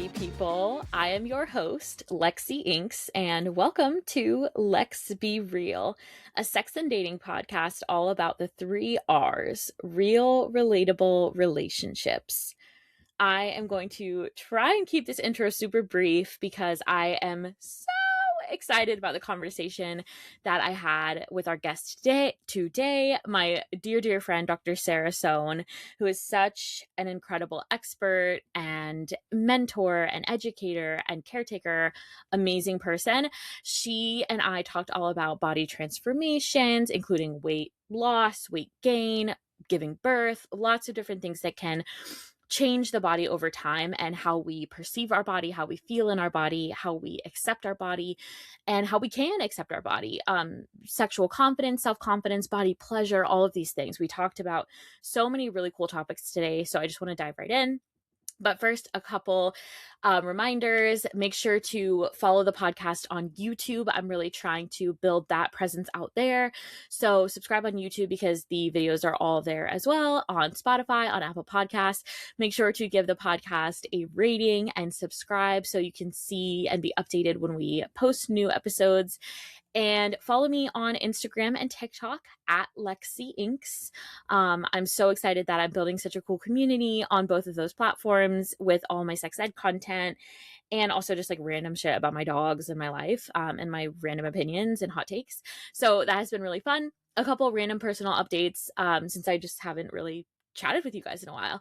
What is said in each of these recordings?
party people. I am your host, Lexi Inks, and welcome to Lex Be Real, a sex and dating podcast all about the 3 R's: real, relatable relationships. I am going to try and keep this intro super brief because I am so excited about the conversation that I had with our guest today, my dear friend, Dr. Sara Sohn, who is such an incredible expert and mentor and educator and caretaker, amazing person. She and I talked all about body transformations, including weight loss, weight gain, giving birth, lots of different things that can change the body over time, and how we perceive our body, how we feel in our body, how we accept our body, and how we can accept our body. Sexual confidence, self-confidence, body pleasure, all of these things. We talked about so many really cool topics today, so I just want to dive right in. But first, a couple reminders. Make sure to follow the podcast on YouTube. I'm really trying to build that presence out there. So subscribe on YouTube because the videos are all there as well, on Spotify, on Apple Podcasts. Make sure to give the podcast a rating and subscribe so you can see and be updated when we post new episodes. And follow me on Instagram and TikTok at Lexi Inks. I'm so excited that I'm building such a cool community on both of those platforms with all my sex ed content, and also just like random shit about my dogs and my life, and my random opinions and hot takes. So that has been really fun. A couple random personal updates, since I just haven't really chatted with you guys in a while.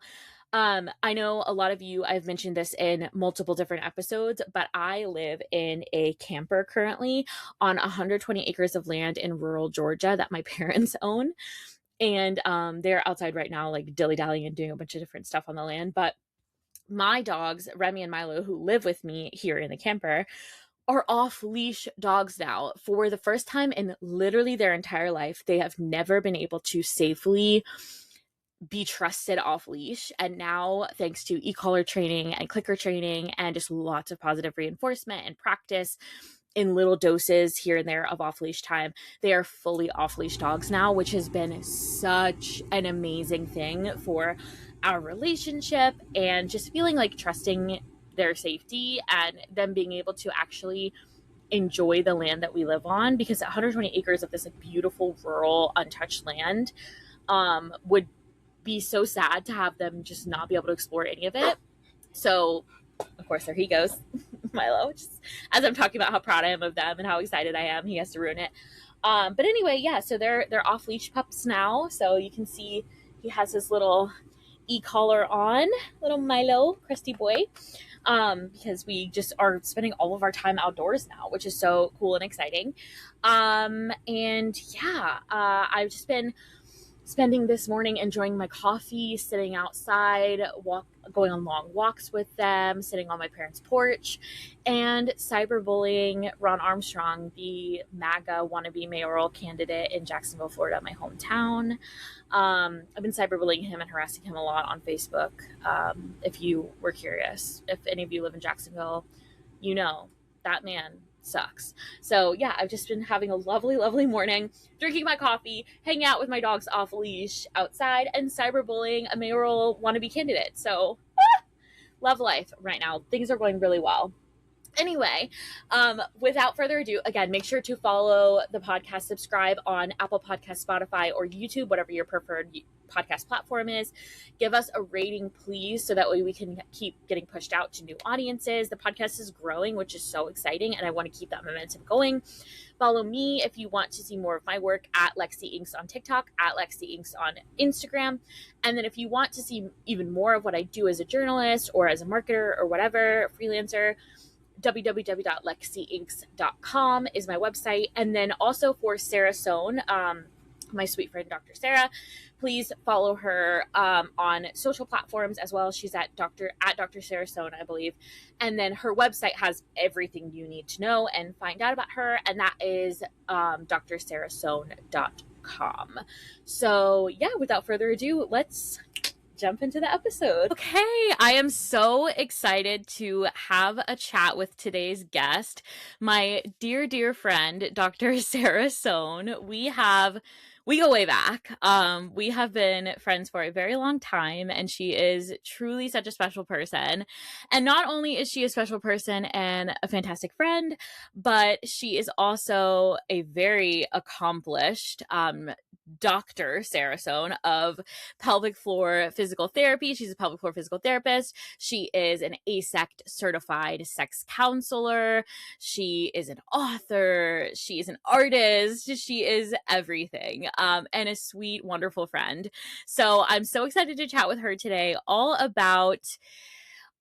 I know a lot of you, I've mentioned this in multiple different episodes, but I live in a camper currently on 120 acres of land in rural Georgia that my parents own. And they're outside right now, like dilly-dallying and doing a bunch of different stuff on the land. But my dogs, Remy and Milo, who live with me here in the camper, are off-leash dogs now. For the first time in literally their entire life, they have never been able to safely be trusted off leash. And now, thanks to e-collar training and clicker training and just lots of positive reinforcement and practice in little doses here and there of off leash time, they are fully off leash dogs now, which has been such an amazing thing for our relationship and just feeling like trusting their safety and them being able to actually enjoy the land that we live on, because 120 acres of this like beautiful rural untouched land would be so sad to have them just not be able to explore any of it. So of course, there he goes, Milo, just as I'm talking about how proud I am of them and how excited I am, he has to ruin it. But anyway, yeah, so they're off leash pups now. So you can see he has his little e-collar on, little Milo, crusty boy, because we just are spending all of our time outdoors now, which is so cool and exciting. And yeah, I've just been spending this morning enjoying my coffee, sitting outside, going on long walks with them, sitting on my parents' porch, and cyberbullying Ron Armstrong, the MAGA wannabe mayoral candidate in Jacksonville, Florida, my hometown. I've been cyberbullying him and harassing him a lot on Facebook. If you were curious, if any of you live in Jacksonville, you know that man sucks. So yeah, I've just been having a lovely morning, drinking my coffee, hanging out with my dogs off leash outside, and cyberbullying a mayoral wannabe candidate. So love life right now. Things are going really well. Anyway, without further ado, again, make sure to follow the podcast, subscribe on Apple Podcasts, Spotify, or YouTube, whatever your preferred podcast platform is. Give us a rating, please, so that way we can keep getting pushed out to new audiences. The podcast is growing, which is so exciting, and I want to keep that momentum going. Follow me if you want to see more of my work at Lexi Inks on TikTok, at Lexi Inks on Instagram. And then if you want to see even more of what I do as a journalist or as a marketer or whatever, freelancer, www.lexiinks.com is my website. And then also for Sara Sohn, my sweet friend, Dr. Sara, please follow her on social platforms as well. She's at Dr. Sara Sohn, I believe. And then her website has everything you need to know and find out about her. And that is drsarasohn.com. So yeah, without further ado, let's jump into the episode. Okay, I am so excited to have a chat with today's guest, my dear friend, Dr. Sara Sohn. We have We go way back. We have been friends for a very long time, and she is truly such a special person. And not only is she a special person and a fantastic friend, but she is also a very accomplished doctor, Sara Sohn, of pelvic floor physical therapy. She's a pelvic floor physical therapist. She is an AASECT-certified sex counselor. She is an author. She is an artist. She is everything, and a sweet, wonderful friend. So I'm so excited to chat with her today all about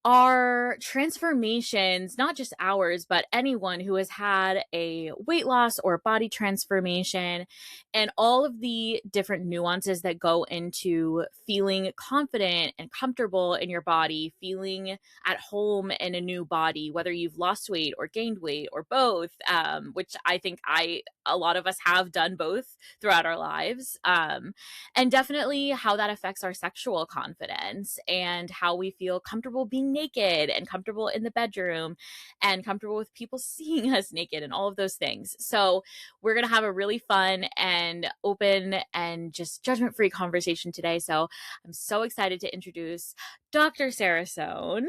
our transformations, not just ours, but anyone who has had a weight loss or body transformation, and all of the different nuances that go into feeling confident and comfortable in your body, feeling at home in a new body, whether you've lost weight or gained weight or both, which I think a lot of us have done both throughout our lives. And definitely how that affects our sexual confidence and how we feel comfortable being naked and comfortable in the bedroom and comfortable with people seeing us naked and all of those things. So we're going to have a really fun and open and just judgment-free conversation today. So I'm so excited to introduce Dr. Sara Sohn.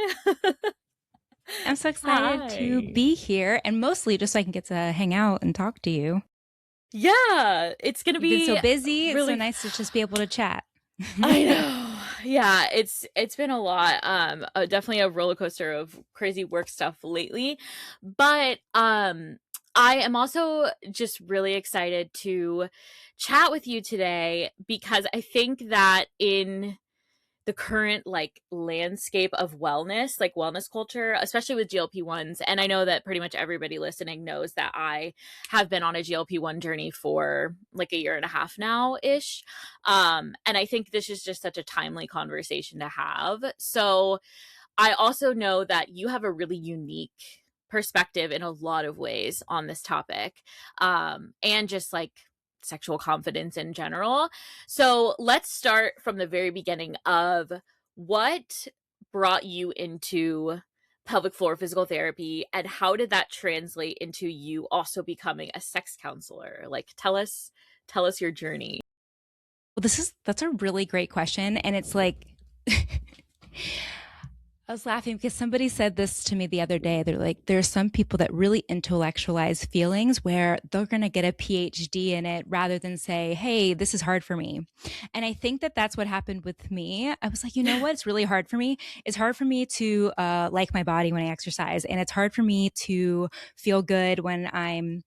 I'm so excited to Hi. be here, and mostly just so I can get to hang out and talk to you. Yeah, it's going to You've been so be busy. It's so really nice to just be able to chat. I know. Yeah, it's been a lot. Definitely a roller coaster of crazy work stuff lately. But I am also just really excited to chat with you today because I think that in the current like landscape of wellness, like wellness culture, especially with GLP-1s. And I know that pretty much everybody listening knows that I have been on a GLP-1 journey for like a year and a half now ish. And I think this is just such a timely conversation to have. So I also know that you have a really unique perspective in a lot of ways on this topic, and just like sexual confidence in general. So let's start from the very beginning of what brought you into pelvic floor physical therapy and how did that translate into you also becoming a sex counselor? Like tell us your journey. Well, that's a really great question, and it's like I was laughing because somebody said this to me the other day. They're like, there are some people that really intellectualize feelings where they're going to get a PhD in it rather than say, hey, this is hard for me. And I think that that's what happened with me. I was like, you know what? It's really hard for me. It's hard for me to like my body when I exercise. And it's hard for me to feel good when I'm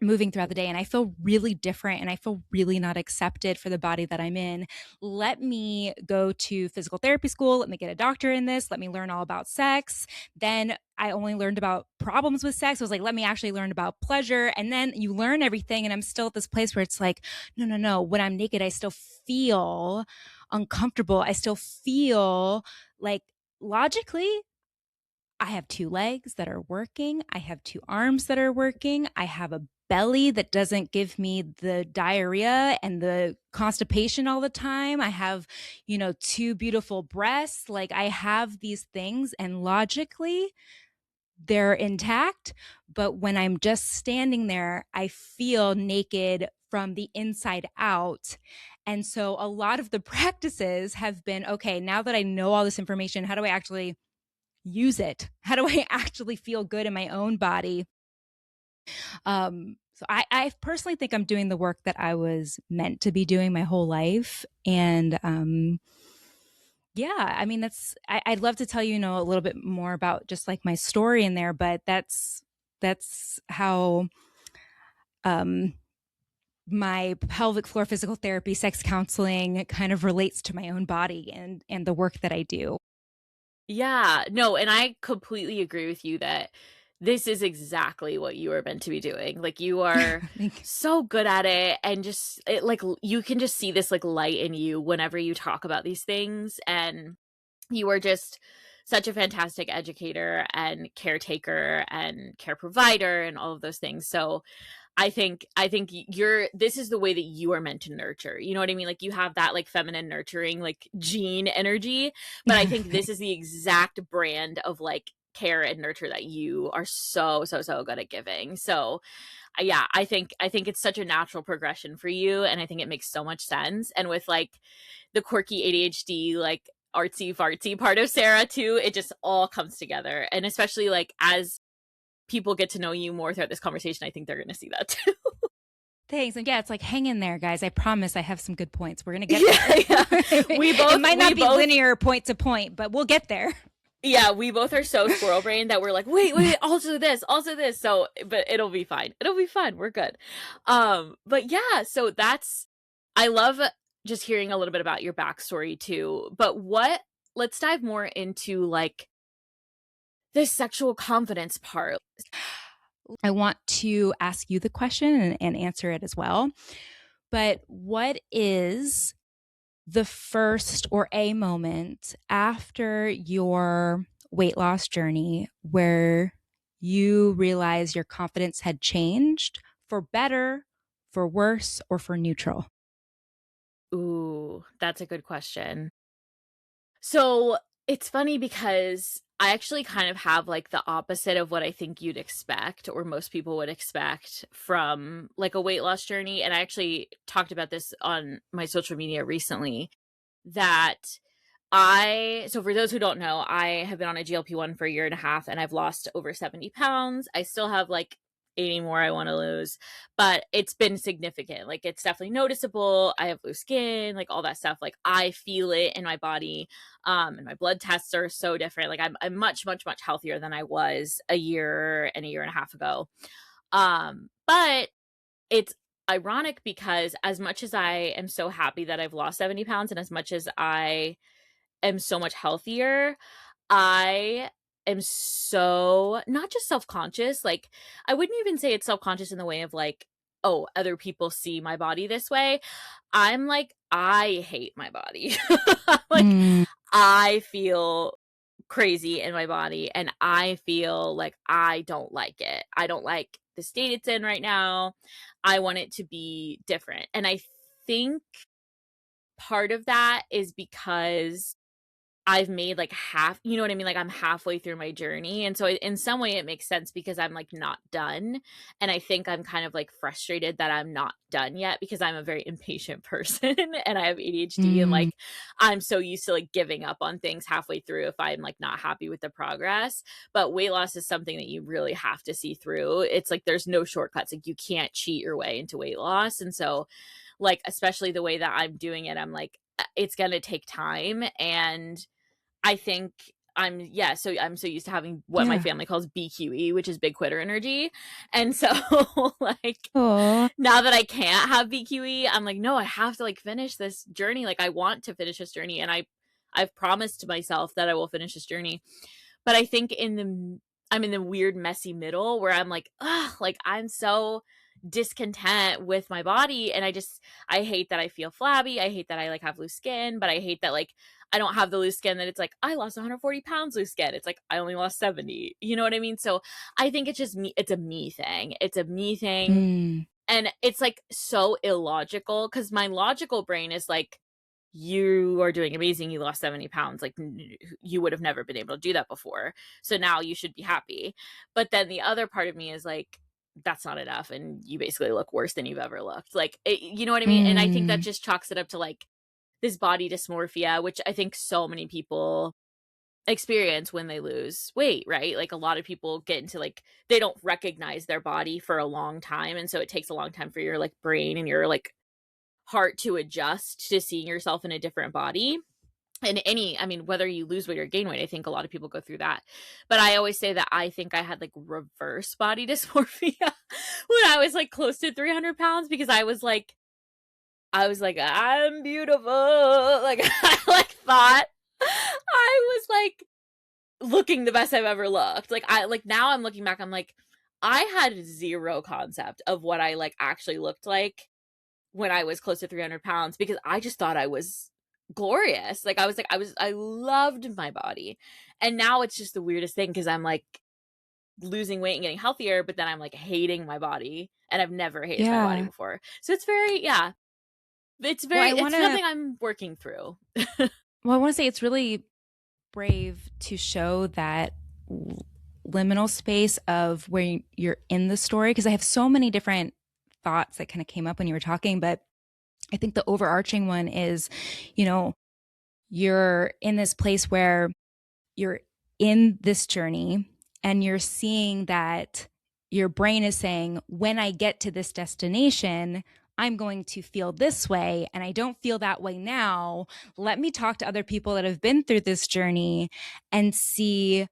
moving throughout the day, and I feel really different and I feel really not accepted for the body that I'm in. Let me go to physical therapy school. Let me get a doctor in this. Let me learn all about sex. Then I only learned about problems with sex. I was like, let me actually learn about pleasure. And then you learn everything. And I'm still at this place where it's like, no, no, no. When I'm naked, I still feel uncomfortable. I still feel like logically I have two legs that are working. I have two arms that are working. I have a belly that doesn't give me the diarrhea and the constipation all the time. I have, two beautiful breasts. Like I have these things, and logically they're intact. But when I'm just standing there, I feel naked from the inside out. And so a lot of the practices have been okay, now that I know all this information, how do I actually use it? How do I actually feel good in my own body? So I personally think I'm doing the work that I was meant to be doing my whole life. And yeah, I mean, I'd love to tell you, a little bit more about just like my story in there, but that's how my pelvic floor physical therapy, sex counseling kind of relates to my own body and the work that I do. Yeah, no, and I completely agree with you that this is exactly what you are meant to be doing. Like you are so good at it and just it like you can just see this like light in you whenever you talk about these things, and you are just such a fantastic educator and caretaker and care provider and all of those things. So I think you're this is the way that you are meant to nurture. You know what I mean? Like you have that like feminine nurturing like gene energy, but I think this is the exact brand of like care and nurture that you are so, so, so good at giving. So yeah, I think it's such a natural progression for you, and I think it makes so much sense. And with like the quirky ADHD, like artsy fartsy part of Sara too, it just all comes together. And especially like as people get to know you more throughout this conversation, I think they're going to see that too. Thanks. And yeah, it's like, hang in there, guys. I promise I have some good points. We're going to get Yeah, there. yeah. It might not be linear point to point, but we'll get there. Yeah, we both are so squirrel brained that we're like, wait, also this, also this. So, but it'll be fine. It'll be fine. We're good. But yeah, so I love just hearing a little bit about your backstory too. But let's dive more into like the sexual confidence part. I want to ask you the question and answer it as well. But what is the first or a moment after your weight loss journey where you realize your confidence had changed for better, for worse, or for neutral? Ooh, that's a good question. So it's funny because I actually kind of have like the opposite of what I think you'd expect or most people would expect from like a weight loss journey. And I actually talked about this on my social media recently that so for those who don't know, I have been on a GLP-1 for a year and a half and I've lost over 70 pounds. I still have like 80 more I want to lose, but it's been significant. Like it's definitely noticeable. I have loose skin, like all that stuff. Like I feel it in my body. And my blood tests are so different. Like I'm much, much, much healthier than I was a year and a half ago. But it's ironic because as much as I am so happy that I've lost 70 pounds and as much as I am so much healthier, I am so not just self-conscious, like I wouldn't even say it's self-conscious in the way of like, oh, other people see my body this way. I'm like, I hate my body. Like Mm, I feel crazy in my body and I feel like I don't like it. I don't like the state it's in right now. I want it to be different. And I think part of that is because I've made like half, you know what I mean? Like I'm halfway through my journey. And so in some way it makes sense because I'm like not done. And I think I'm kind of like frustrated that I'm not done yet because I'm a very impatient person and I have ADHD and mm, like I'm so used to like giving up on things halfway through if I'm like not happy with the progress. But weight loss is something that you really have to see through. It's like there's no shortcuts. Like you can't cheat your way into weight loss. And so like especially the way that I'm doing it, I'm like it's going to take time and I think I'm so used to having what my yeah. family calls BQE, which is big quitter energy. And so like Oh, now that I can't have BQE, I'm like, no, I have to like finish this journey. Like I want to finish this journey and I've promised to myself that I will finish this journey. But I think I'm in the weird messy middle where I'm like, ugh, like I'm so discontent with my body and I hate that I feel flabby. I hate that I like have loose skin, but I hate that like I don't have the loose skin that it's like I lost 140 pounds loose skin. It's like I only lost 70. You know what I mean? So I think it's just me. It's a me thing. It's a me thing. mm, And it's like so illogical because my logical brain is like, you are doing amazing. You lost 70 pounds. Like you would have never been able to do that before. So now you should be happy. But then the other part of me is like, that's not enough. And you basically look worse than you've ever looked. Like, you know what I mean? And I think that mm. just chalks it up to like this body dysmorphia, which I think so many people experience when they lose weight, right? Like a lot of people get into like they don't recognize their body for a long time and so it takes a long time for your like brain and your like heart to adjust to seeing yourself in a different body. And I mean, whether you lose weight or gain weight, I think a lot of people go through that. But I always say that I think I had like reverse body dysmorphia when I was like close to 300 pounds because I was like, I'm beautiful. Like, I like thought I was like looking the best I've ever looked. Like, now I'm looking back, I'm like, I had zero concept of what I like actually looked like when I was close to 300 pounds because I just thought I was glorious. Like, I loved my body. And now it's just the weirdest thing because I'm like losing weight and getting healthier, but then I'm like hating my body. And I've never hated my body Yeah. before. So it's very, yeah, Well, it's something I'm working through. I want to say it's really brave to show that liminal space of where you're in the story, because I have so many different thoughts that kind of came up when you were talking, but I think the overarching one is, you know, you're in this place where you're in this journey and you're seeing that your brain is saying, when I get to this destination, I'm going to feel this way, and I don't feel that way now. Let me talk to other people that have been through this journey and see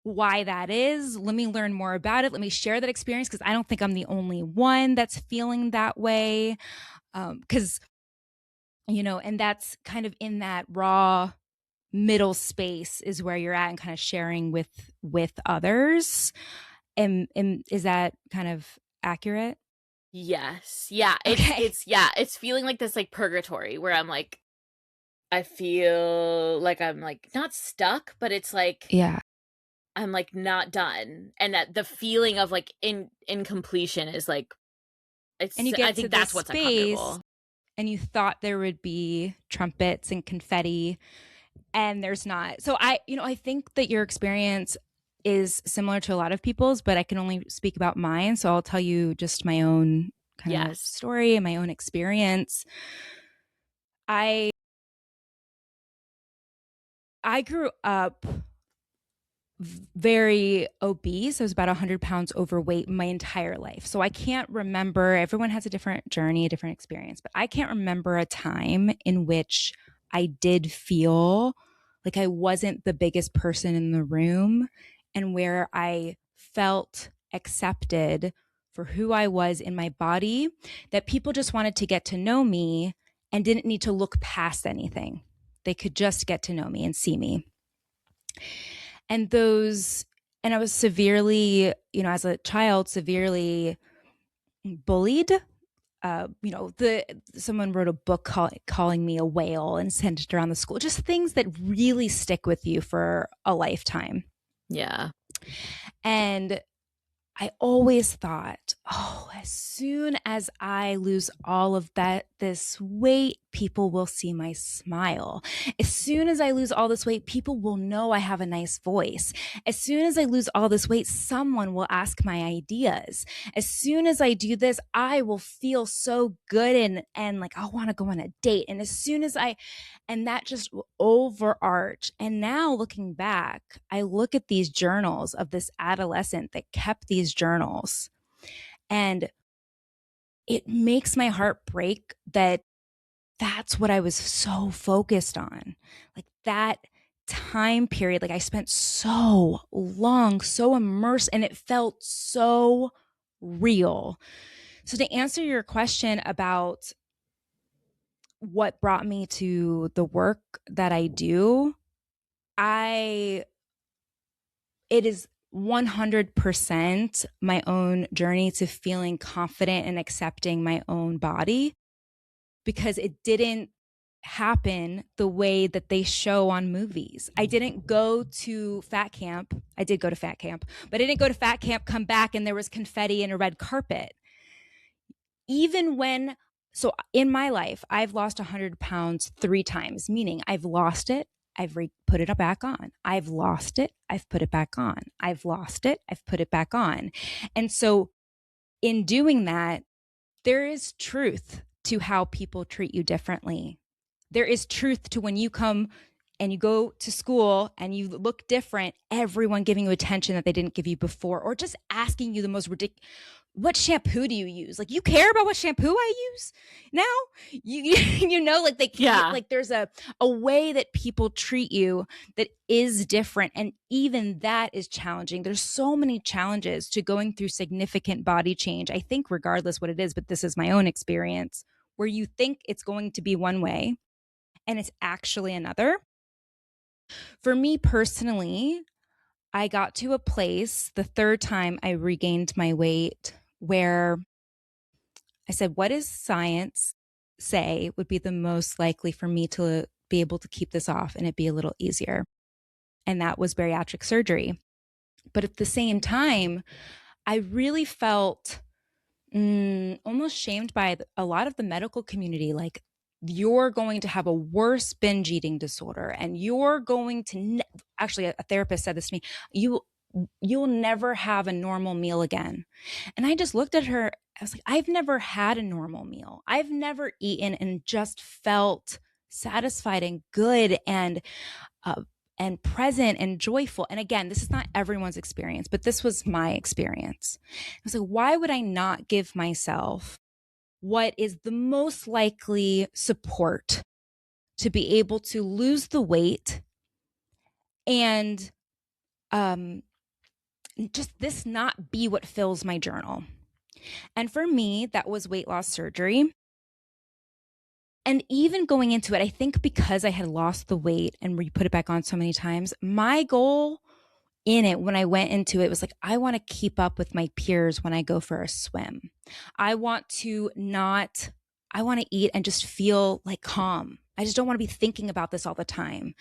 why that is. Let me learn more about it. Let me share that experience, because I don't think I'm the only one that's feeling that way. Because, and that's kind of in that raw middle space is where you're at, and kind of sharing with others. And is that kind of accurate? Yes. Yeah. Okay. It's feeling like this like purgatory where I'm like, I feel like I'm like not stuck, but it's like Yeah. I'm like not done. And that the feeling of like incompletion is like And you I get to think this that's what's space uncomfortable. and you thought there would be trumpets and confetti, and there's not. So I think that your experience is similar to a lot of people's, but I can only speak about mine. So I'll tell you just my own kind of Yes. story and my own experience. I I grew up very obese. I was about 100 pounds overweight my entire life. So I can't remember, everyone has a different journey, a different experience, but I can't remember a time in which I did feel like I wasn't the biggest person in the room, and where I felt accepted for who I was in my body, that people just wanted to get to know me and didn't need to look past anything. They could just get to know me and see me. And I was severely, as a child, severely bullied. The someone wrote a book calling me a whale and sent it around the school. Just things that really stick with you for a lifetime. Yeah. And I always thought, oh, as soon as I lose all of this weight, people will see my smile. As soon as I lose all this weight, people will know I have a nice voice. As soon as I lose all this weight, someone will ask my ideas. As soon as I do this, I will feel so good and like I want to go on a date. And as soon as and that just overarch. And now looking back, I look at these journals of this adolescent that kept these journals, and it makes my heart break that that's what I was so focused on. Like that time period, like I spent so long, so immersed, and it felt so real. So to answer your question about what brought me to the work that I do, I it is 100% my own journey to feeling confident and accepting my own body, because it didn't happen the way that they show on movies. I didn't go to fat camp. I did go to fat camp, but I didn't go to fat camp, come back, and there was confetti and a red carpet. Even when, so in my life, I've lost 100 pounds 3 times, meaning I've lost it, I've put it back on. I've lost it, I've put it back on. I've lost it, I've put it back on. And so in doing that, there is truth to how people treat you differently. There is truth to when you come and you go to school and you look different, everyone giving you attention that they didn't give you before, or just asking you the most ridiculous, what shampoo do you use? Like, you care about what shampoo I use now? Like they Yeah. like there's a way that people treat you that is different. And even that is challenging. There's so many challenges to going through significant body change. I think regardless what it is, but this is my own experience, where you think it's going to be one way and it's actually another. For me personally, I got to a place the third time I regained my weight where I said, what does science say would be the most likely for me to be able to keep this off and it be a little easier? And that was bariatric surgery. But at the same time, I really felt almost shamed by a lot of the medical community. Like, you're going to have a worse binge eating disorder, and you're going to actually, a therapist said this to me, you'll never have a normal meal again. And I just looked at her. I was like, I've never had a normal meal. I've never eaten and just felt satisfied and good uh, and present and joyful. And again, this is not everyone's experience, but this was my experience. I was like, why would I not give myself what is the most likely support to be able to lose the weight and just this not be what fills my journal? And for me, that was weight loss surgery. And even going into it, I think because I had lost the weight and we put it back on so many times, my goal in it when I went into it was like, I want to keep up with my peers when I go for a swim. I want to not, I want to eat and just feel like calm. I just don't want to be thinking about this all the time.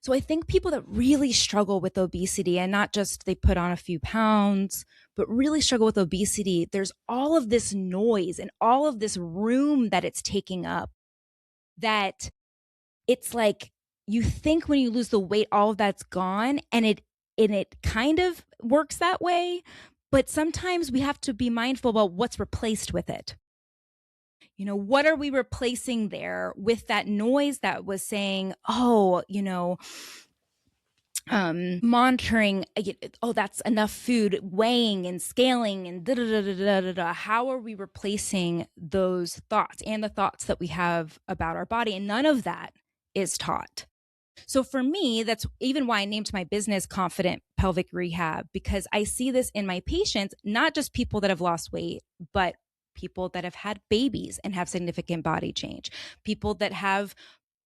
So I think people that really struggle with obesity, and not just they put on a few pounds, but really struggle with obesity, there's all of this noise and all of this room that it's taking up, that it's like you think when you lose the weight, all of that's gone, and it kind of works that way. But sometimes we have to be mindful about what's replaced with it. You know, what are we replacing there with that noise that was saying, oh, monitoring, oh, that's enough food, weighing and scaling and da da da da da da. How are we replacing those thoughts and the thoughts that we have about our body? And none of that is taught. So for me, that's even why I named my business Confident Pelvic Rehab, because I see this in my patients, not just people that have lost weight, but people that have had babies and have significant body change, people that have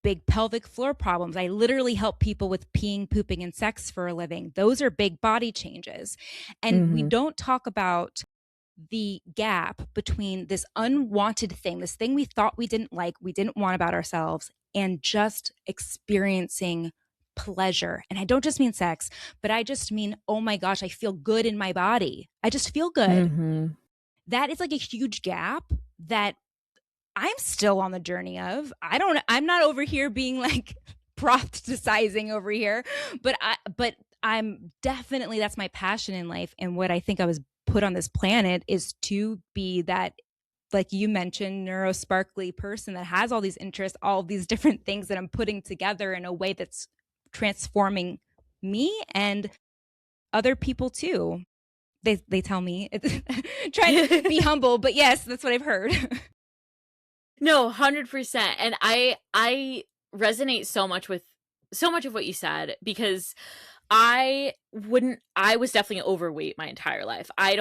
big pelvic floor problems. I literally help people with peeing, pooping, and sex for a living. Those are big body changes. And we don't talk about the gap between this unwanted thing, this thing we thought we didn't like, we didn't want about ourselves, and just experiencing pleasure. And I don't just mean sex, but I just mean, oh my gosh, I feel good in my body. I just feel good. That is like a huge gap that I'm still on the journey of. I'm not over here being like proselytizing over here, but I'm definitely, that's my passion in life. And what I think I was put on this planet is to be that, like you mentioned, neurosparkly person that has all these interests, all these different things that I'm putting together in a way that's transforming me and other people too. They tell me, trying to be humble, but yes, that's what I've heard. No, 100%. And I resonate so much with so much of what you said, because I was definitely overweight my entire life. I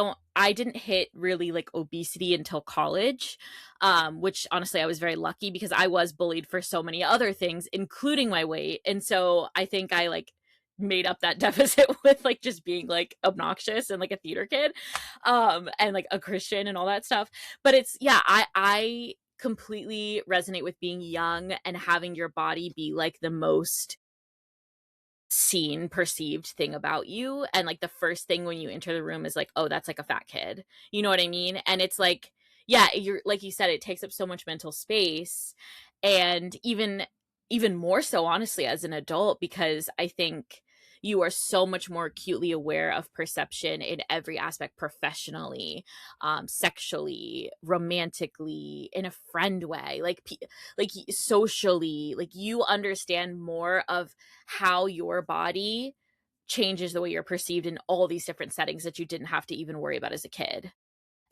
didn't hit really like obesity until college. Which honestly I was very lucky, because I was bullied for so many other things, including my weight. And so I think I like made up that deficit with like just being like obnoxious and like a theater kid, and like a Christian and all that stuff. But it's, yeah, I completely resonate with being young and having your body be like the most seen, perceived thing about you. And like the first thing when you enter the room is like, oh, that's like a fat kid. You know what I mean? And it's like, yeah, you're like you said, it takes up so much mental space. And even more so, honestly, as an adult, because I think you are so much more acutely aware of perception in every aspect, professionally, sexually, romantically, in a friend way, like socially, like you understand more of how your body changes the way you're perceived in all these different settings that you didn't have to even worry about as a kid.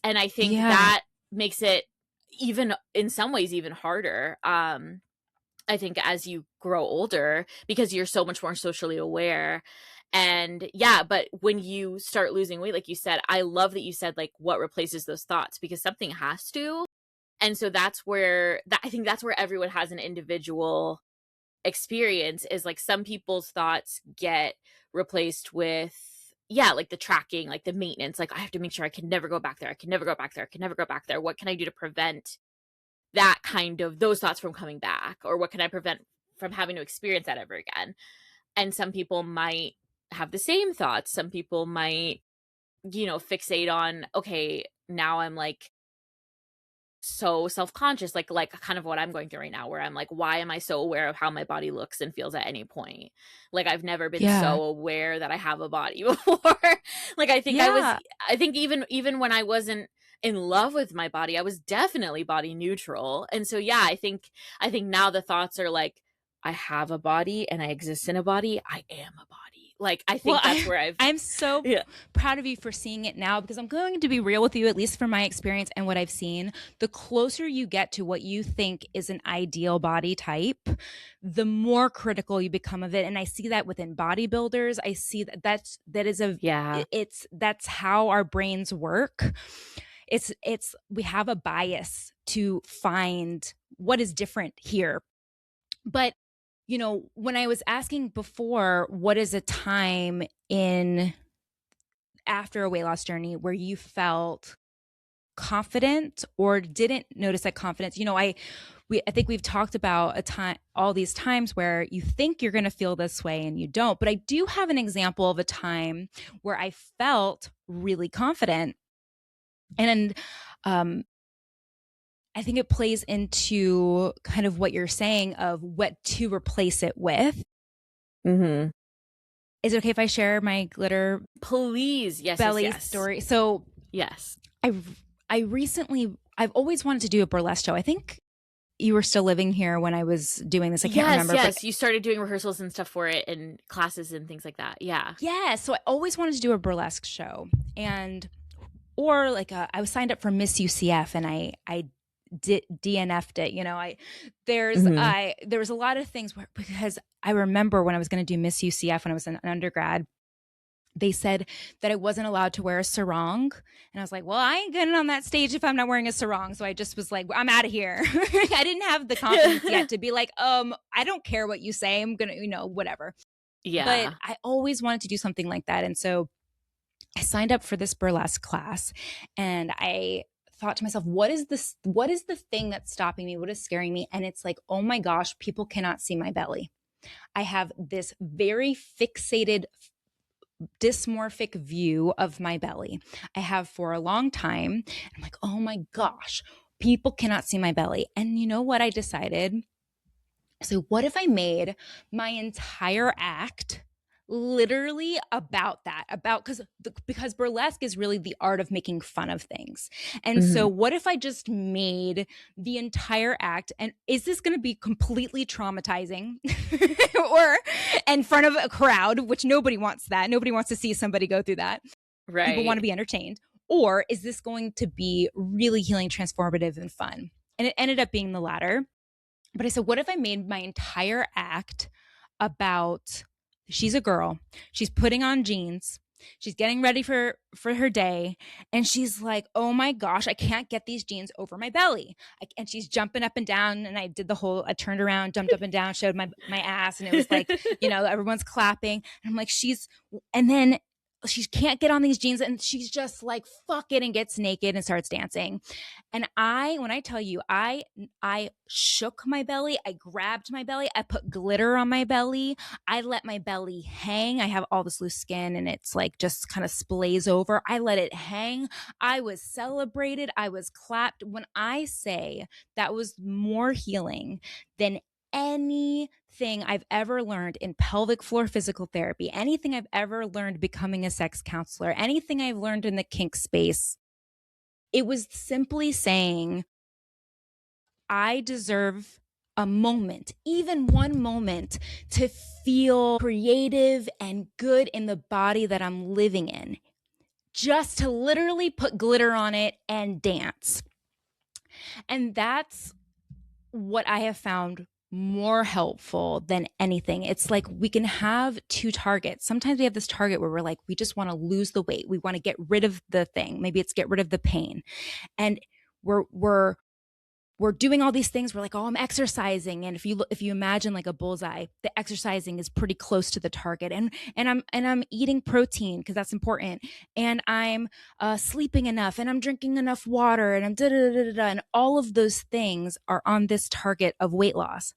And I think Yeah. that makes it, even in some ways, even harder. I think as you grow older, because you're so much more socially aware. And yeah, but when you start losing weight, like you said, I love that you said like what replaces those thoughts, because something has to. And so that's where I think that's where everyone has an individual experience, is like some people's thoughts get replaced with, yeah, like the tracking, like the maintenance, like I have to make sure I can never go back there, I can never go back there, I can never go back there, what can I do to prevent that kind of those thoughts from coming back, or what can I prevent from having to experience that ever again. And some people might have the same thoughts, some people might, fixate on, okay, now I'm like so self-conscious, like kind of what I'm going through right now, where I'm like, why am I so aware of how my body looks and feels at any point? Like, I've never been Yeah. so aware that I have a body before. Like, Yeah. I think even when I wasn't in love with my body, I was definitely body neutral. And so yeah, I think now the thoughts are like, I have a body and I exist in a body. I am a body. Like, I Well, think that's where I've I'm so yeah. proud of you for seeing it now, because I'm going to be real with you, at least from my experience and what I've seen. The closer you get to what you think is an ideal body type, the more critical you become of it. And I see that within bodybuilders. I see Yeah. that's how our brains work. We have a bias to find what is different here. But when I was asking before, what is a time in after a weight loss journey where you felt confident or didn't notice that confidence? I think we've talked about all these times where you think you're going to feel this way and you don't. But I do have an example of a time where I felt really confident, and I think it plays into kind of what you're saying of what to replace it with. Mm-hmm. Is it okay if I share my glitter Please. Yes, yes, belly yes. story? So Yes. I've always wanted to do a burlesque show. I think you were still living here when I was doing this. I can't remember. Yes, you started doing rehearsals and stuff for it and classes and things like that. Yeah. Yeah. So I always wanted to do a burlesque show, or like I was signed up for Miss UCF, and I did DNF'd it. There was a lot of things because I remember when I was going to do Miss UCF when I was an undergrad, they said that I wasn't allowed to wear a sarong. And I was like, well, I ain't getting on that stage if I'm not wearing a sarong. So I just was like, I'm out of here. I didn't have the confidence yet to be like, I don't care what you say. I'm going to, whatever. Yeah. But I always wanted to do something like that. And so I signed up for this burlesque class, and I thought to myself, what is the thing that's stopping me? What is scaring me? And it's like, oh my gosh, people cannot see my belly. I have this very fixated dysmorphic view of my belly. I have for a long time. I'm like, oh my gosh, people cannot see my belly. And you know what I decided? So what if I made my entire act literally about that, because burlesque is really the art of making fun of things. And so what if I just made the entire act, and is this going to be completely traumatizing or in front of a crowd, which nobody wants that. Nobody wants to see somebody go through that. Right. People want to be entertained. Or is this going to be really healing, transformative, and fun? And it ended up being the latter. But I said, what if I made my entire act about, she's a girl, she's putting on jeans, she's getting ready for her day, and she's like, oh my gosh, I can't get these jeans over my belly. And she's jumping up and down, and I turned around, jumped up and down, showed my ass, and it was like, everyone's clapping. And I'm like, and then she can't get on these jeans, and she's just like, fuck it, and gets naked and starts dancing. And when I tell you, I shook my belly, I grabbed my belly, I put glitter on my belly, I let my belly hang. I have all this loose skin, and it's like just kind of splays over. I let it hang. I was celebrated. I was clapped. When I say that was more healing than anything I've ever learned in pelvic floor physical therapy, anything I've ever learned becoming a sex counselor, anything I've learned in the kink space, it was simply saying, I deserve a moment, even one moment, to feel creative and good in the body that I'm living in, just to literally put glitter on it and dance. And that's what I have found more helpful than anything. It's like we can have two targets. Sometimes we have this target where we're like, we just want to lose the weight. We want to get rid of the thing. Maybe it's get rid of the pain. And we're doing all these things. We're like, oh, I'm exercising. And if you imagine like a bullseye, the exercising is pretty close to the target. And I'm eating protein because that's important. And I'm sleeping enough, and I'm drinking enough water, and I'm da-da-da-da-da. And all of those things are on this target of weight loss.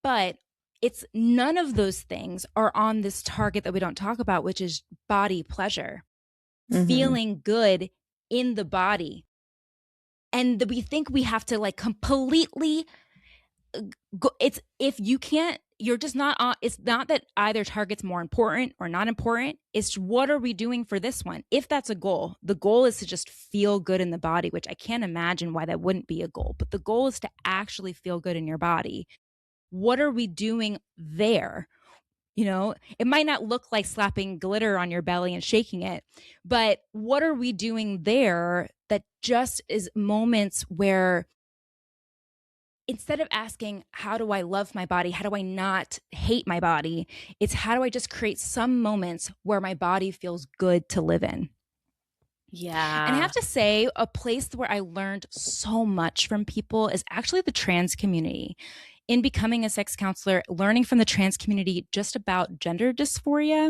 But it's none of those things are on this target that we don't talk about, which is body pleasure, feeling good in the body. And we think we have to like completely go. It's if you can't, you're just not on. It's not that either target's more important or not important. It's what are we doing for this one? If that's a goal, the goal is to just feel good in the body, which I can't imagine why that wouldn't be a goal. But the goal is to actually feel good in your body. What are we doing there? It might not look like slapping glitter on your belly and shaking it, but what are we doing there that just is moments where instead of asking, how do I love my body? How do I not hate my body? It's how do I just create some moments where my body feels good to live in? And I have Yeah. to say, a place where I learned so much from people is actually the trans community. In becoming a sex counselor, learning from the trans community just about gender dysphoria.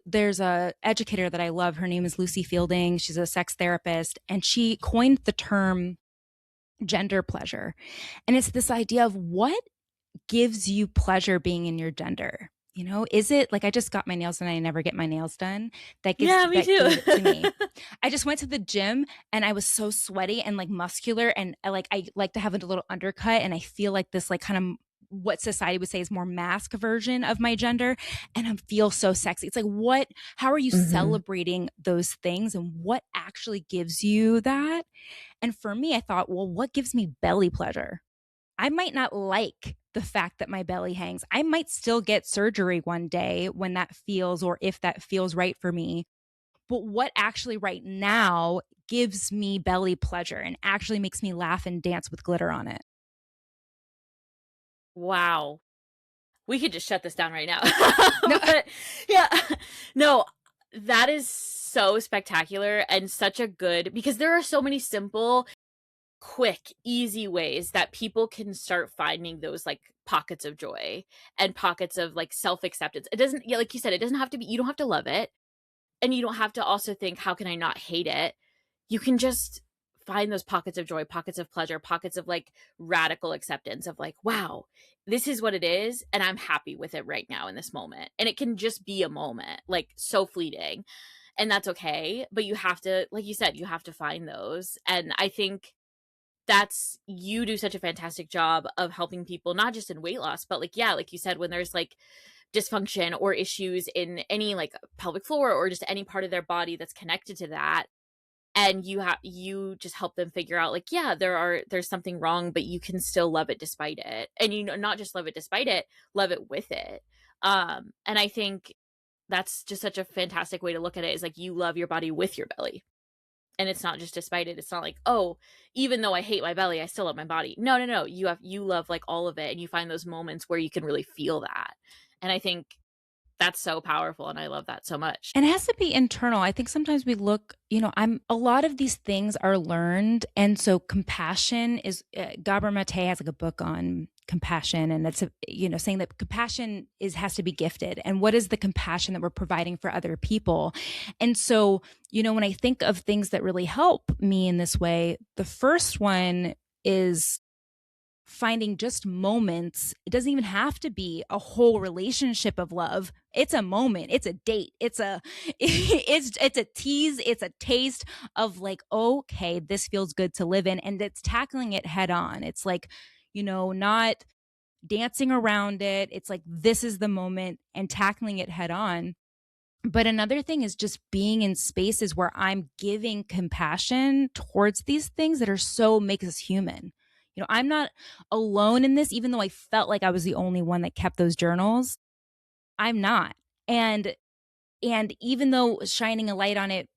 There's a educator that I love. Her name is Lucy Fielding. She's a sex therapist, and she coined the term gender pleasure. And it's this idea of what gives you pleasure being in your gender. Is it like I just got my nails done and I never get my nails done? Yeah, me That too. gave it to me. I just went to the gym and I was so sweaty and like muscular, and I like to have a little undercut, and I feel like this like kind of what society would say is more mask version of my gender, and I feel so sexy. It's like, how are you Hmm. celebrating those things, and what actually gives you that? And for me, I thought, well, what gives me belly pleasure? I might not like the fact that my belly hangs. I might still get surgery one day when that feels, or if that feels right for me. But what actually right now gives me belly pleasure and actually makes me laugh and dance with glitter on it? Wow. We could just shut this down right now. No. But yeah, no, that is so spectacular and such a good, because there are so many simple, quick, easy ways that people can start finding those like pockets of joy and pockets of like self acceptance. It doesn't, yeah, like you said, it doesn't have to be, you don't have to love it. And you don't have to also think, how can I not hate it? You can just find those pockets of joy, pockets of pleasure, pockets of like radical acceptance of like, wow, this is what it is. And I'm happy with it right now in this moment. And it can just be a moment, like so fleeting. And that's okay. But you have to, like you said, you have to find those. And I think you do such a fantastic job of helping people, not just in weight loss, but like, yeah, like you said, when there's like dysfunction or issues in any like pelvic floor or just any part of their body that's connected to that, and you just help them figure out like, yeah, there's something wrong, but you can still love it despite it, and not just love it despite it, love it with it. And I think that's just such a fantastic way to look at it, is like you love your body with your belly, and it's not just despite it. It's not like, oh, even though I hate my belly, I still love my body. No, no, no, you love like all of it, and you find those moments where you can really feel that. And I think that's so powerful, and I love that so much. And it has to be internal. I think sometimes we look, a lot of these things are learned. And so compassion is, Gabor Mate has like a book on compassion. And it's, saying that compassion has to be gifted. And what is the compassion that we're providing for other people? And so, when I think of things that really help me in this way, the first one is finding just moments. It doesn't even have to be a whole relationship of love. It's a moment, it's a date, it's a it's a tease, it's a taste of like, okay, this feels good to live in, and it's tackling it head on. It's like, not dancing around it. It's like, this is the moment, and tackling it head on. But another thing is just being in spaces where I'm giving compassion towards these things that are so makes us human. I'm not alone in this, even though I felt like I was the only one that kept those journals. I'm not. And even though shining a light on it,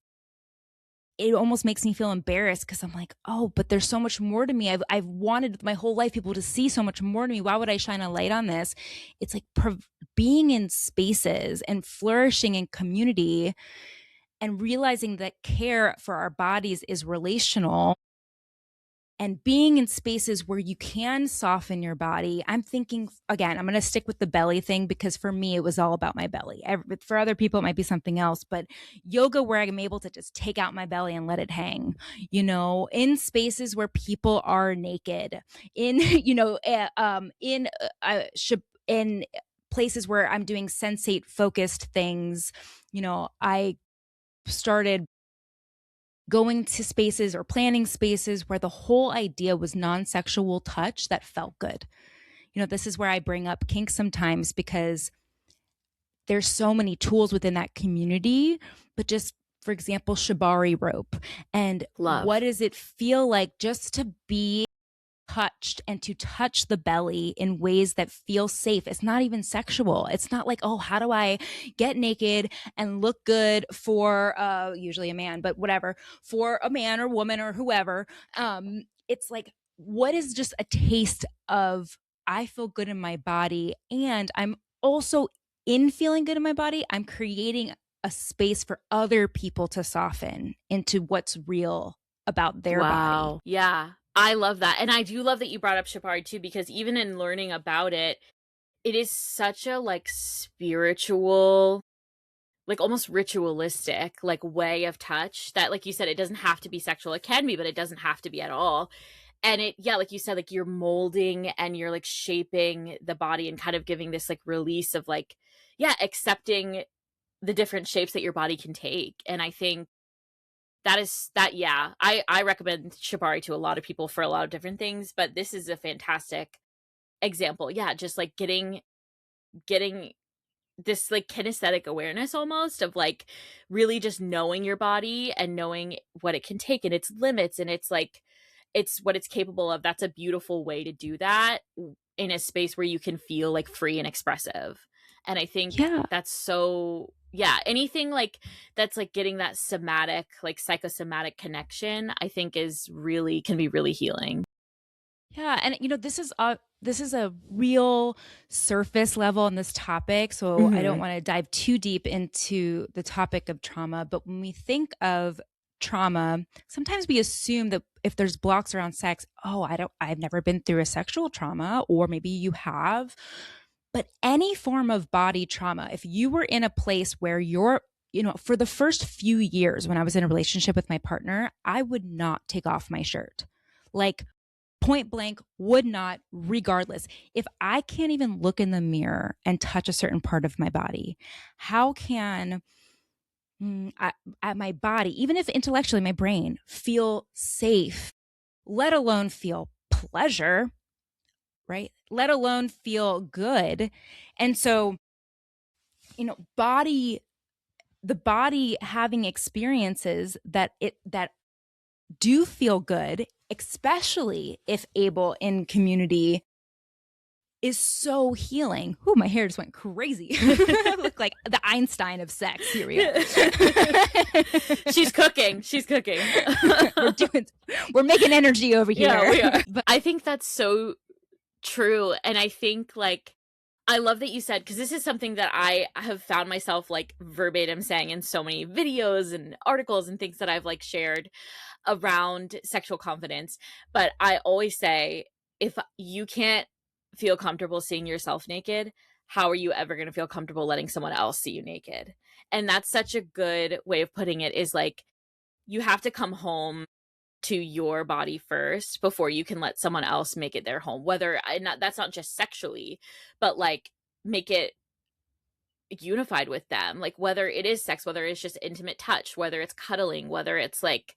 it almost makes me feel embarrassed because I'm like, oh, but there's so much more to me. I've wanted my whole life people to see so much more to me. Why would I shine a light on this? It's like being in spaces and flourishing in community and realizing that care for our bodies is relational, and being in spaces where you can soften your body. I'm thinking, again, I'm going to stick with the belly thing because for me, it was all about my belly. For other people, it might be something else, but yoga where I'm able to just take out my belly and let it hang, in spaces where people are naked, in, in places where I'm doing sensate focused things. I started going to spaces or planning spaces where the whole idea was non-sexual touch that felt good. This is where I bring up kink sometimes because there's so many tools within that community, but just for example, shibari rope. And what Love. does it feel like just to be touched and to touch the belly in ways that feel safe? It's not even sexual. It's not like, oh, how do I get naked and look good for usually a man, but whatever, for a man or woman or whoever. It's like, what is just a taste of I feel good in my body, and I'm also in feeling good in my body, I'm creating a space for other people to soften into what's real about their body. Wow. Yeah. I love that. And I do love that you brought up Shapari too, because even in learning about it, it is such a like spiritual, like almost ritualistic, like way of touch that, like you said, it doesn't have to be sexual. It can be, but it doesn't have to be at all. And it, yeah, like you said, like you're molding and you're like shaping the body and kind of giving this like release of like, yeah, accepting the different shapes that your body can take. And I think that is that, yeah, I recommend Shibari to a lot of people for a lot of different things, but this is a fantastic example. Yeah, just like getting this like kinesthetic awareness almost of like really just knowing your body and knowing what it can take and its limits and it's like it's what it's capable of. That's a beautiful way to do that in a space where you can feel like free and expressive. And I think Yeah. that's so, yeah, anything like that's like getting that somatic, like psychosomatic connection, I think is really can be really healing. Yeah, and this is a real surface level on this topic, so I don't Mhm. want to dive too deep into the topic of trauma, but when we think of trauma, sometimes we assume that if there's blocks around sex, oh, I've never been through a sexual trauma, or maybe you have. But any form of body trauma, if you were in a place where for the first few years when I was in a relationship with my partner, I would not take off my shirt. Like, point blank, would not, regardless. If I can't even look in the mirror and touch a certain part of my body, how can my body, even if intellectually my brain, feel safe, let alone feel pleasure, right? Let alone feel good. And so, the body having experiences that do feel good, especially if able in community, is so healing. Ooh, my hair just went crazy. I look like the Einstein of sex. Here we are. She's cooking. She's cooking. we're making energy over here. Yeah, we are. But I think that's so true. And I think like I love that you said, because this is something that I have found myself like verbatim saying in so many videos and articles and things that I've like shared around sexual confidence. But I always say, if you can't feel comfortable seeing yourself naked, how are you ever going to feel comfortable letting someone else see you naked? And that's such a good way of putting it, is like you have to come home to your body first before you can let someone else make it their home. Whether that's not just sexually, but like make it unified with them, like whether it is sex, whether it's just intimate touch, whether it's cuddling, whether it's like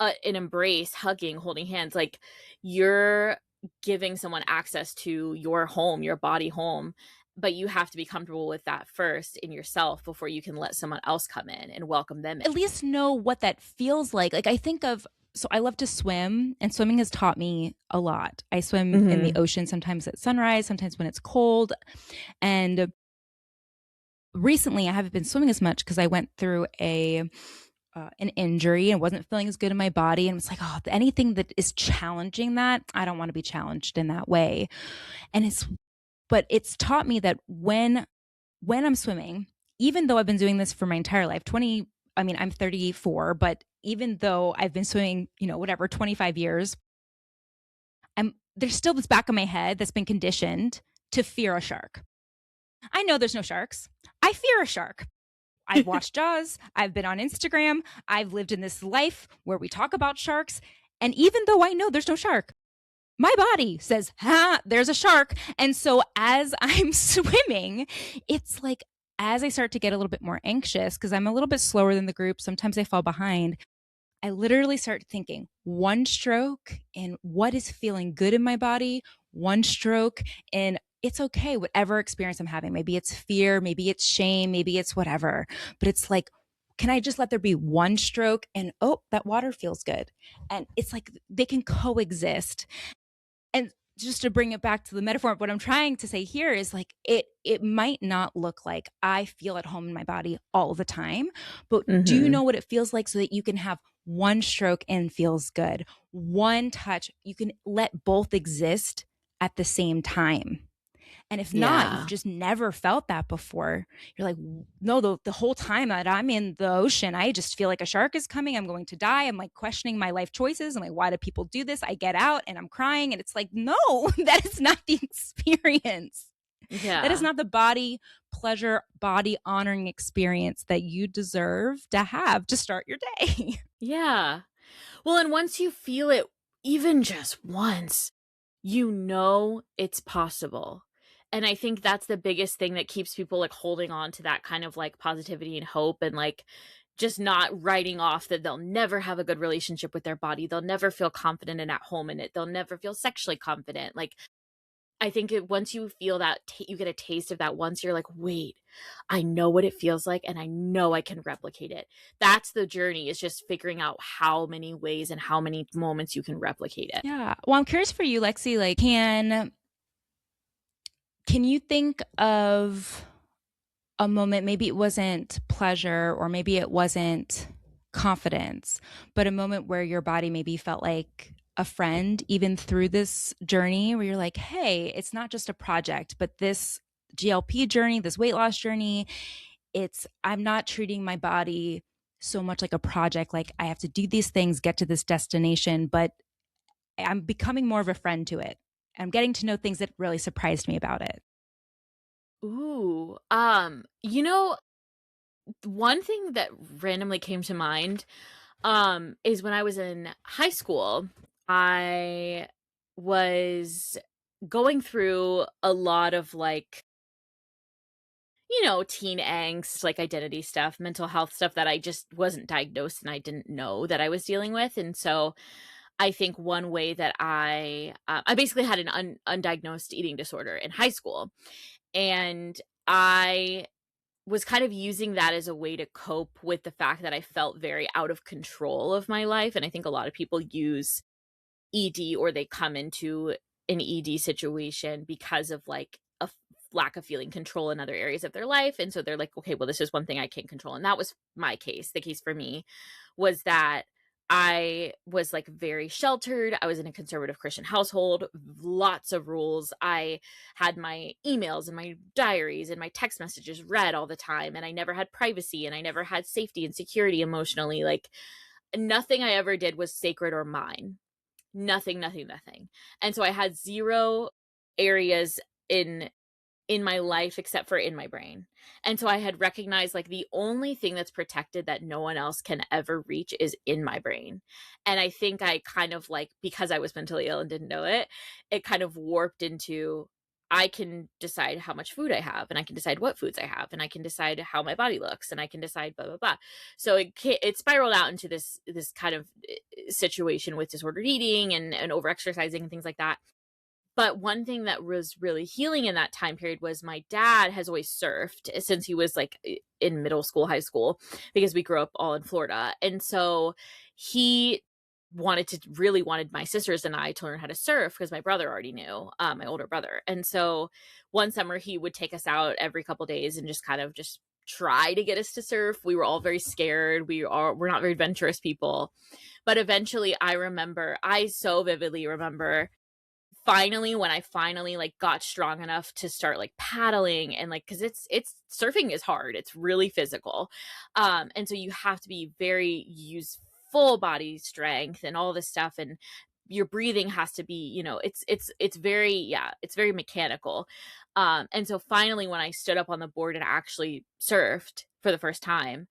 an embrace, hugging, holding hands, like you're giving someone access to your home, your body home, but you have to be comfortable with that first in yourself before you can let someone else come in and welcome them in. At least know what that feels like. Like, I think of, so I love to swim, and swimming has taught me a lot. I swim in the ocean sometimes at sunrise, sometimes when it's cold. And recently I haven't been swimming as much because I went through an injury and wasn't feeling as good in my body, and it's like, oh, anything that is challenging that, I don't want to be challenged in that way. And it's taught me that when I'm swimming, even though I've been doing this for my entire life, I'm 34, but even though I've been swimming, 25 years, there's still this back of my head that's been conditioned to fear a shark. I know there's no sharks. I fear a shark. I've watched Jaws. I've been on Instagram. I've lived in this life where we talk about sharks. And even though I know there's no shark, my body says, there's a shark. And so as I'm swimming, it's like, as I start to get a little bit more anxious, because I'm a little bit slower than the group, sometimes I fall behind, I literally start thinking one stroke in what is feeling good in my body, one stroke in it's okay, whatever experience I'm having. Maybe it's fear, maybe it's shame, maybe it's whatever. But it's like, can I just let there be one stroke and, oh, that water feels good? And it's like they can coexist. And just to bring it back to the metaphor, what I'm trying to say here is like it might not look like I feel at home in my body all the time, but do you Mm-hmm. know what it feels like so that you can have one stroke and feels good, one touch, you can let both exist at the same time. And if not, you've Yeah. just never felt that before. You're like, no, the whole time that I'm in the ocean, I just feel like a shark is coming. I'm going to die. I'm like questioning my life choices. I'm like, why do people do this? I get out and I'm crying. And it's like, no, that is not the experience. That is Yeah. not the body pleasure, body honoring experience that you deserve to have to start your day. Yeah. Well, and once you feel it, even just once, you know it's possible. And I think that's the biggest thing that keeps people like holding on to that kind of like positivity and hope and like just not writing off that they'll never have a good relationship with their body. They'll never feel confident and at home in it. They'll never feel sexually confident. Like I think once you feel that, you get a taste of that once, you're like, wait, I know what it feels like and I know I can replicate it. That's the journey, is just figuring out how many ways and how many moments you can replicate it. Yeah. Well, I'm curious for you, Lexi, like can you think of a moment, maybe it wasn't pleasure or maybe it wasn't confidence, but a moment where your body maybe felt like a friend even through this journey where you're like, hey, it's not just a project, but this GLP journey, this weight loss journey, I'm not treating my body so much like a project, like I have to do these things, get to this destination, but I'm becoming more of a friend to it. I'm getting to know things that really surprised me about it. Ooh, one thing that randomly came to mind is when I was in high school, I was going through a lot of like, teen angst, like identity stuff, mental health stuff that I just wasn't diagnosed and I didn't know that I was dealing with. And so I think one way that I basically had an undiagnosed eating disorder in high school. And I was kind of using that as a way to cope with the fact that I felt very out of control of my life. And I think a lot of people use ED, or they come into an ED situation because of like a lack of feeling control in other areas of their life. And so they're like, okay, well, this is one thing I can't control. And that was my case. The case for me was that I was like very sheltered. I was in a conservative Christian household, lots of rules. I had my emails and my diaries and my text messages read all the time. And I never had privacy and I never had safety and security emotionally. Like nothing I ever did was sacred or mine. Nothing, nothing, nothing. And so I had zero areas in my life except for in my brain. And so I had recognized like the only thing that's protected that no one else can ever reach is in my brain. And I think I kind of like, because I was mentally ill and didn't know it, it kind of warped into I can decide how much food I have, and I can decide what foods I have, and I can decide how my body looks, and I can decide blah blah blah. So it spiraled out into this kind of situation with disordered eating and overexercising and things like that. But one thing that was really healing in that time period was my dad has always surfed since he was like in middle school, high school, because we grew up all in Florida. And so he really wanted my sisters and I to learn how to surf because my brother already knew, my older brother. And so one summer he would take us out every couple days and just kind of just try to get us to surf. We were all very scared. We're not very adventurous people. But eventually I so vividly remember finally when I finally like got strong enough to start like paddling and like, because it's surfing is hard, it's really physical, and so you have to be very use full body strength and all this stuff, and your breathing has to be, it's very, yeah, it's very mechanical, and so finally when I stood up on the board and actually surfed for the first time,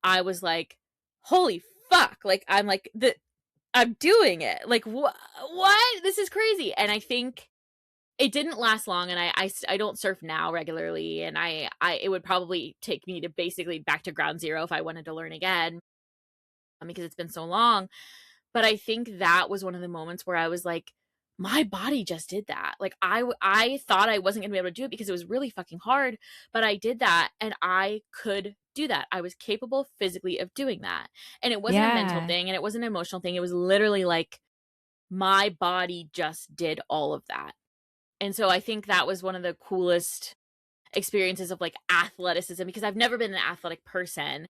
I was like, holy fuck, like I'm doing it. Like, what? This is crazy. And I think it didn't last long. And I don't surf now regularly. And it would probably take me to basically back to ground zero if I wanted to learn again. because it's been so long. But I think that was one of the moments where I was like, my body just did that. Like I thought I wasn't going to be able to do it because it was really fucking hard, but I did that and I could do that. I was capable physically of doing that. And it wasn't a mental Yeah. thing and it wasn't an emotional thing. It was literally like my body just did all of that. And so I think that was one of the coolest experiences of like athleticism, because I've never been an athletic person.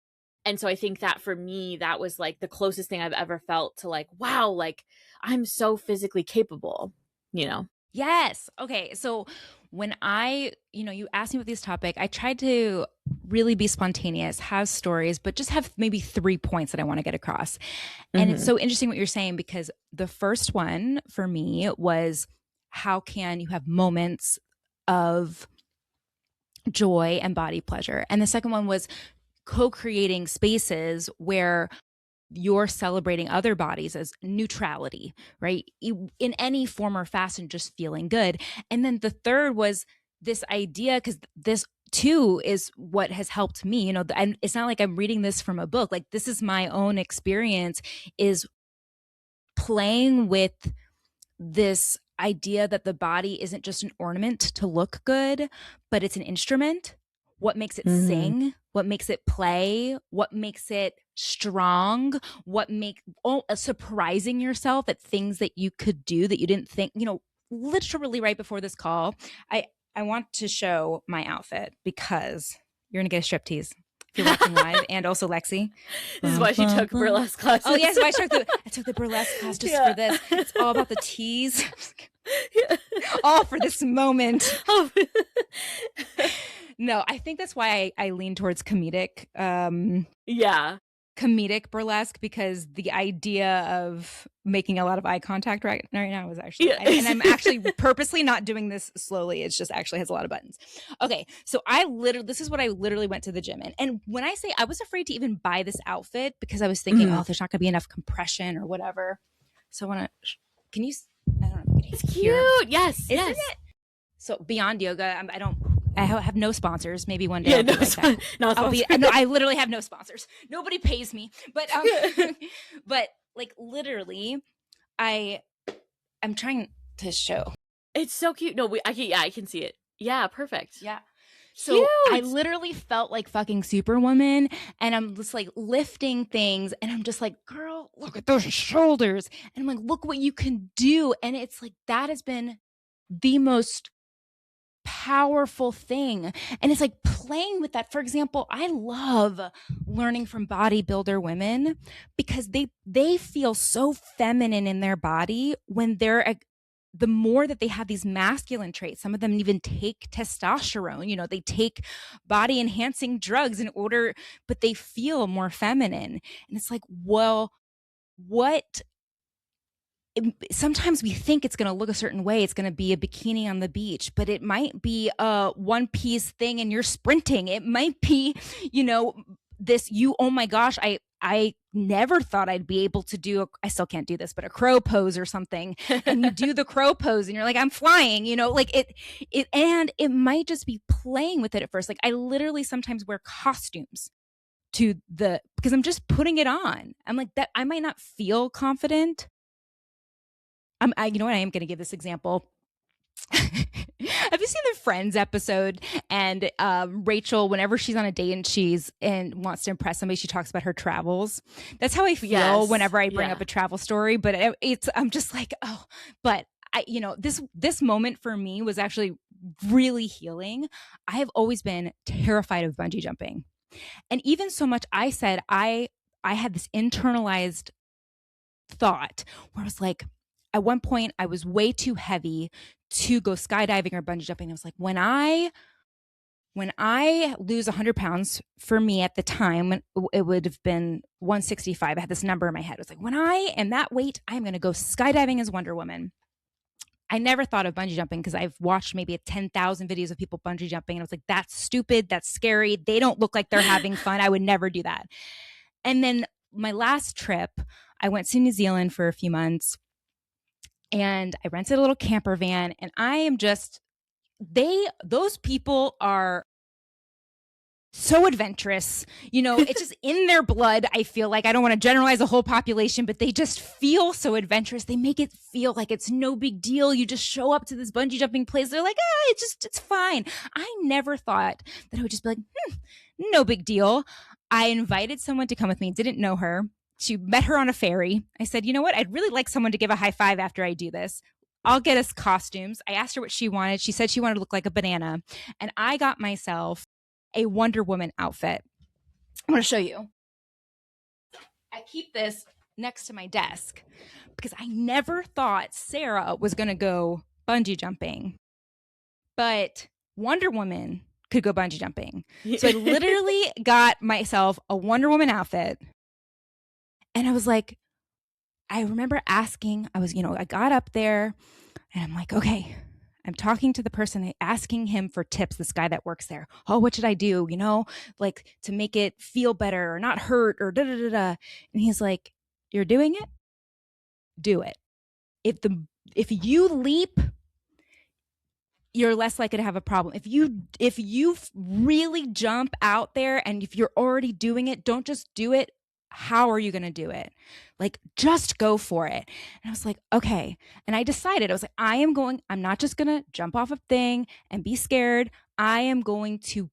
And so I think that for me, that was like the closest thing I've ever felt to like, wow, like I'm so physically capable, you know? Yes. Okay. So when you asked me about this topic, I tried to really be spontaneous, have stories, but just have maybe 3 points that I want to get across. And it's Mm-hmm. so interesting what you're saying, because the first one for me was, how can you have moments of joy and body pleasure? And the second one was co-creating spaces where you're celebrating other bodies as neutrality, right? In any form or fashion, just feeling good. And then the third was this idea, because this too is what has helped me, and it's not like I'm reading this from a book. Like, this is my own experience, is playing with this idea that the body isn't just an ornament to look good, but it's an instrument. What makes it Mm-hmm. sing? What makes it play? What makes it strong? Surprising yourself at things that you could do that you didn't think, literally right before this call, I want to show my outfit, because you're going to get a striptease if you're watching live, and also Lexi. This is why she took burlesque classes. Oh yes, I took the burlesque class just for this. It's all about the tease. Yeah. All for this moment. No, I think that's why I lean towards comedic. Yeah. Comedic burlesque, because the idea of making a lot of eye contact right now is actually, and I'm actually purposely not doing this slowly. It's just actually has a lot of buttons. Okay, so this is what I literally went to the gym in. And when I say I was afraid to even buy this outfit, because I was thinking, Mm-hmm. oh, there's not going to be enough compression or whatever. So I want to, can you, I don't know. It's cute. Yes. Isn't yes. it? So Beyond Yoga, I have no sponsors. Maybe one day I'll no, be like that. No, I literally have no sponsors. Nobody pays me. But but like literally, I'm trying to show. It's so cute. No, I can see it. Yeah, perfect. Yeah. So Cute. I literally felt like fucking Superwoman, and I'm just like lifting things, and I'm just like, girl, look at those shoulders. And I'm like, look what you can do. And it's like, that has been the most powerful thing. And it's like playing with that. For example, I love learning from bodybuilder women, because they feel so feminine in their body when they're the more that they have these masculine traits. Some of them even take testosterone, they take body enhancing drugs but they feel more feminine. And it's like, well, sometimes we think it's going to look a certain way. It's going to be a bikini on the beach, but it might be a one piece thing and you're sprinting. It might be, oh my gosh, I never thought I'd be able to I still can't do this, but a crow pose or something. And you do the crow pose and you're like, I'm flying, like and it might just be playing with it at first. Like, I literally sometimes wear costumes because I'm just putting it on. I'm like, that I might not feel confident. You know what? I am going to give this example. Have you seen the Friends episode? And Rachel, whenever she's on a date and wants to impress somebody, she talks about her travels. That's how I feel whenever I bring up a travel story. But I'm just like, oh, but this moment for me was actually really healing. I have always been terrified of bungee jumping, and even so much, I said I had this internalized thought where I was like, at one point I was way too heavy to go skydiving or bungee jumping. I was like, when I lose 100 pounds, for me at the time, it would have been 165. I had this number in my head. It was like, when I am that weight, I'm going to go skydiving as Wonder Woman. I never thought of bungee jumping because I've watched maybe 10,000 videos of people bungee jumping. And I was like, that's stupid. That's scary. They don't look like they're having fun. I would never do that. And then my last trip, I went to New Zealand for a few months, and I rented a little camper van, and I am just, those people are so adventurous. It's just in their blood. I feel like, I don't want to generalize the whole population, but they just feel so adventurous. They make it feel like it's no big deal. You just show up to this bungee jumping place. They're like, it's fine. I never thought that I would just be like, no big deal. I invited someone to come with me, didn't know her. She met her on a ferry. I said, you know what? I'd really like someone to give a high five after I do this. I'll get us costumes. I asked her what she wanted. She said she wanted to look like a banana. And I got myself a Wonder Woman outfit. I want to show you. I keep this next to my desk because I never thought Sara was going to go bungee jumping, but Wonder Woman could go bungee jumping. So I literally got myself a Wonder Woman outfit. And I was like, I remember asking, I got up there and I'm like, okay, I'm talking to the person, asking him for tips, this guy that works there. Oh, what should I do? Like to make it feel better or not hurt or da-da-da-da. And he's like, you're doing it? Do it. If you leap, you're less likely to have a problem. If you really jump out there and if you're already doing it, don't just do it. How are you going to do it? Like, just go for it. And I was like, okay. And I decided, I was like, I'm not just going to jump off a thing and be scared. I am going to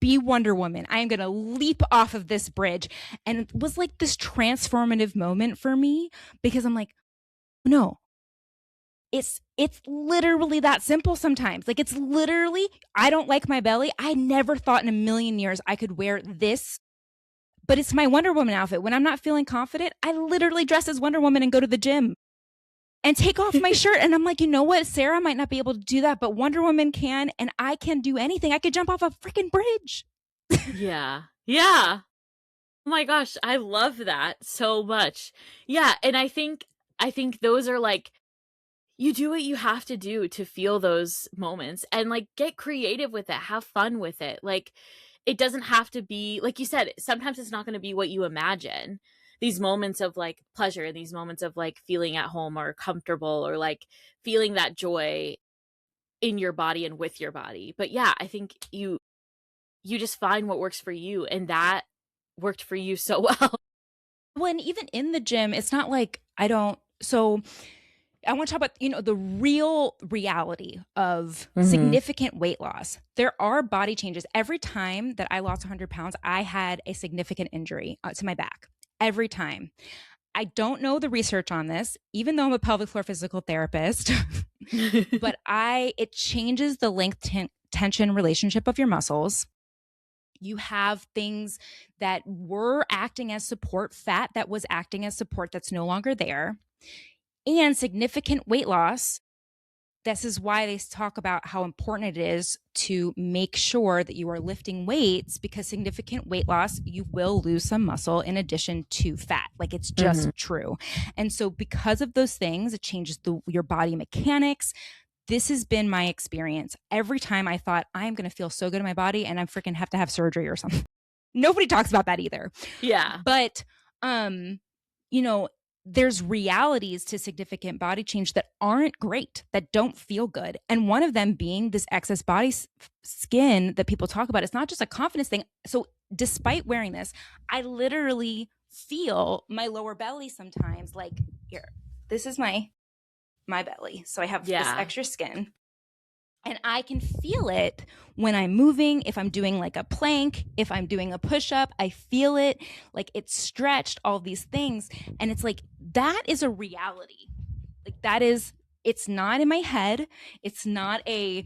be Wonder Woman. I am going to leap off of this bridge. And it was like this transformative moment for me because I'm like, no, it's literally that simple sometimes. Like, it's literally, I don't like my belly. I never thought in a million years I could wear this, but it's my Wonder Woman outfit. When I'm not feeling confident, I literally dress as Wonder Woman and go to the gym and take off my shirt. And I'm like, you know what? Sara might not be able to do that, but Wonder Woman can, and I can do anything. I could jump off a freaking bridge. Yeah. Yeah. Oh my gosh, I love that so much. Yeah, and I think those are like, you do what you have to do to feel those moments and like get creative with it, have fun with it. Like, it doesn't have to be, like you said, sometimes it's not going to be what you imagine. These moments of like pleasure, these moments of like feeling at home or comfortable or like feeling that joy in your body and with your body. But yeah, I think you just find what works for you, and that worked for you so well. Well, and even in the gym, it's not like so I want to talk about, the real reality of significant weight loss. There are body changes. Every time that I lost 100 pounds, I had a significant injury to my back. Every time. I don't know the research on this, even though I'm a pelvic floor physical therapist, but it changes the length tension relationship of your muscles. You have things that were acting as support, fat that was acting as support that's no longer there, and significant weight loss. This is why they talk about how important it is to make sure that you are lifting weights, because significant weight loss, you will lose some muscle in addition to fat. Like, it's just true. And so because of those things, it changes your body mechanics. This has been my experience. Every time I thought, I'm going to feel so good in my body and I freaking have to have surgery or something. Nobody talks about that either. Yeah. But, there's realities to significant body change that aren't great, that don't feel good. And one of them being this excess body skin that people talk about. It's not just a confidence thing. So despite wearing this, I literally feel my lower belly sometimes. Like, here, this is my belly. So I have this extra skin. And I can feel it when I'm moving. If I'm doing like a plank, if I'm doing a push-up, I feel it. Like, it's stretched, all these things. And it's like, that is a reality. Like, it's not in my head. It's not I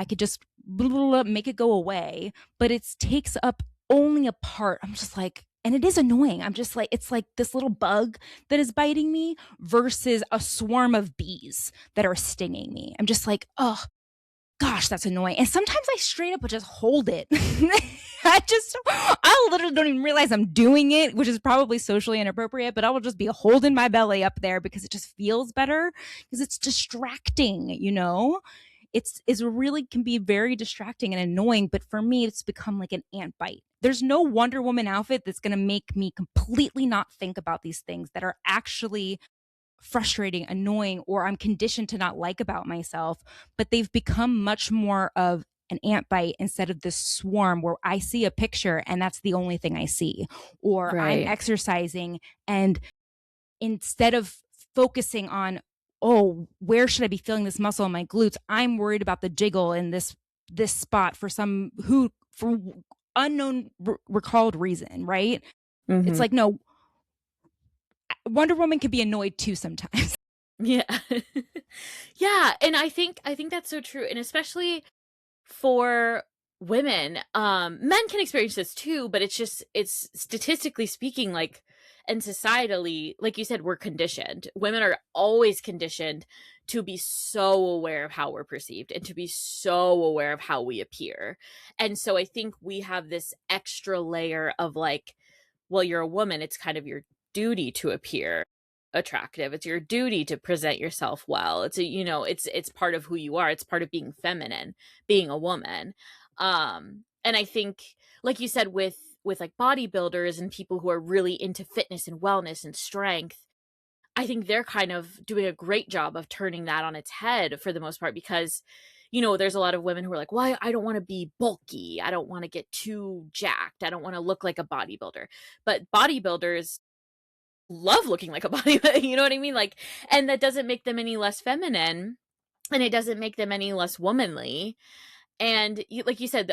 could just blah, blah, blah, make it go away, but it takes up only a part. I'm just like, and it is annoying. I'm just like, it's like this little bug that is biting me versus a swarm of bees that are stinging me. I'm just like, oh, gosh, that's annoying. And sometimes I straight up would just hold it. I literally don't even realize I'm doing it, which is probably socially inappropriate, but I will just be holding my belly up there because it just feels better, because it's distracting, It's really can be very distracting and annoying, but for me, it's become like an ant bite. There's no Wonder Woman outfit that's going to make me completely not think about these things that are actually frustrating, annoying, or I'm conditioned to not like about myself, but they've become much more of an ant bite instead of this swarm where I see a picture and that's the only thing I see. Or I'm Right. exercising and instead of focusing on, oh, where should I be feeling this muscle in my glutes, I'm worried about the jiggle in this spot for unknown recalled reason, right? It's Mhm. like, no, Wonder Woman can be annoyed too sometimes. Yeah. Yeah, and I think that's so true, and especially for women. Men can experience this too, but it's statistically speaking, like, and societally, like you said, we're conditioned. Women are always conditioned to be so aware of how we're perceived and to be so aware of how we appear. And so I think we have this extra layer of like, well, you're a woman, it's kind of your duty to appear attractive. It's your duty to present yourself well. It's part of who you are. It's part of being feminine, being a woman. And I think, like you said, with like bodybuilders and people who are really into fitness and wellness and strength, I think they're kind of doing a great job of turning that on its head for the most part, because there's a lot of women who are like, well, I don't want to be bulky. I don't want to get too jacked. I don't want to look like a bodybuilder. But bodybuilders love looking like a bodybuilder, you know what I mean? Like, and that doesn't make them any less feminine, and it doesn't make them any less womanly. And like you said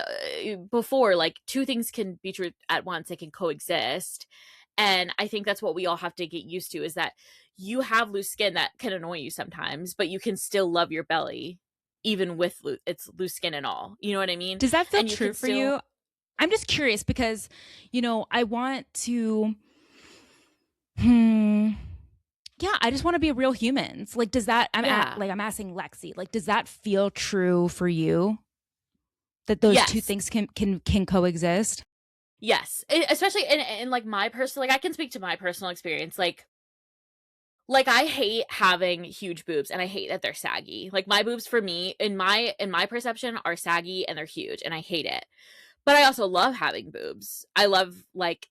before, like, two things can be true at once. They can coexist. And I think that's what we all have to get used to, is that you have loose skin that can annoy you sometimes, but you can still love your belly even with its loose skin and all. You know what I mean? Does that feel And you true can for still. you? I'm just curious because, I want to, hmm, yeah, I just want to be a real human. Like, does that, Yeah. I'm asking Lexi, like, does that feel true for you that those two Yes. things can coexist? Yes. Especially in like my personal, like, I can speak to my personal experience. Like, I hate having huge boobs, and I hate that they're saggy. Like, my boobs, for me, in my perception, are saggy and they're huge, and I hate it. But I also love having boobs. I love, like,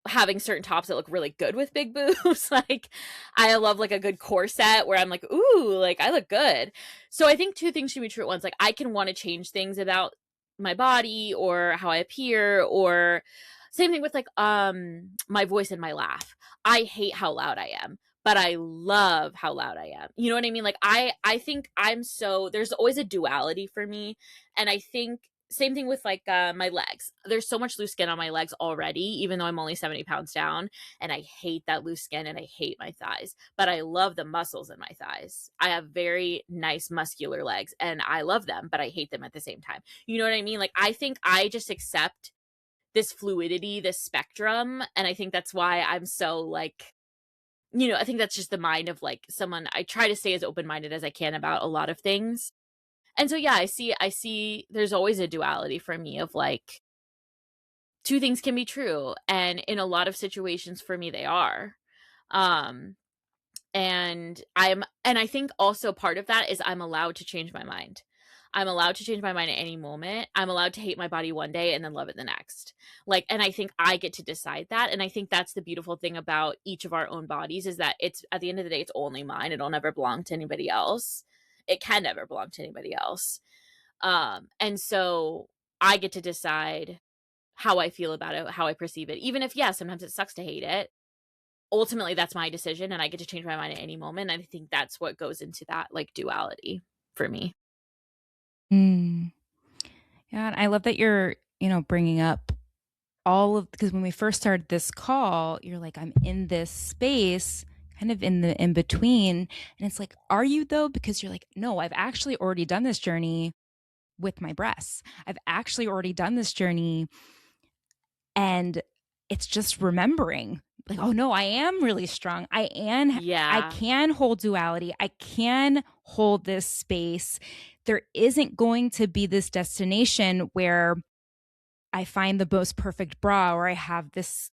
having certain tops that look really good with big boobs. Like, I love like a good corset where I'm like, ooh, like, I look good. So I think two things should be true at once. Like, I can want to change things about my body or how I appear, or same thing with like my voice and my laugh. I hate how loud I am, but I love how loud I am. You know what I mean? Like, I think there's always a duality for me. And I think same thing with like my legs. There's so much loose skin on my legs already, even though I'm only 70 pounds down. And I hate that loose skin, and I hate my thighs, but I love the muscles in my thighs. I have very nice muscular legs, and I love them, but I hate them at the same time. You know what I mean? Like, I think I just accept this fluidity, this spectrum. And I think that's why I'm so like, I think that's just the mind of like someone. I try to stay as open minded as I can about a lot of things. And so, yeah, I see there's always a duality for me of like, two things can be true. And in a lot of situations for me, they are. Um, and I think also part of that is I'm allowed to change my mind. I'm allowed to change my mind at any moment. I'm allowed to hate my body one day and then love it the next. Like, and I think I get to decide that. And I think that's the beautiful thing about each of our own bodies, is that it's, at the end of the day, it's only mine. It'll never belong to anybody else. It can never belong to anybody else. And so I get to decide how I feel about it, how I perceive it. Even if, yeah, sometimes it sucks to hate it. Ultimately, that's my decision, and I get to change my mind at any moment. And I think that's what goes into that like duality for me. Mm. Yeah, and I love that you're, bringing up all of, because when we first started this call, you're like, I'm in this space, kind of in the in between. And it's like, are you though? Because you're like, no, I've actually already done this journey with my breasts. I've actually already done this journey. And it's just remembering, like, oh no, I am really strong. I Yeah. can hold duality. I can hold this space. There isn't going to be this destination where I find the most perfect bra or I have this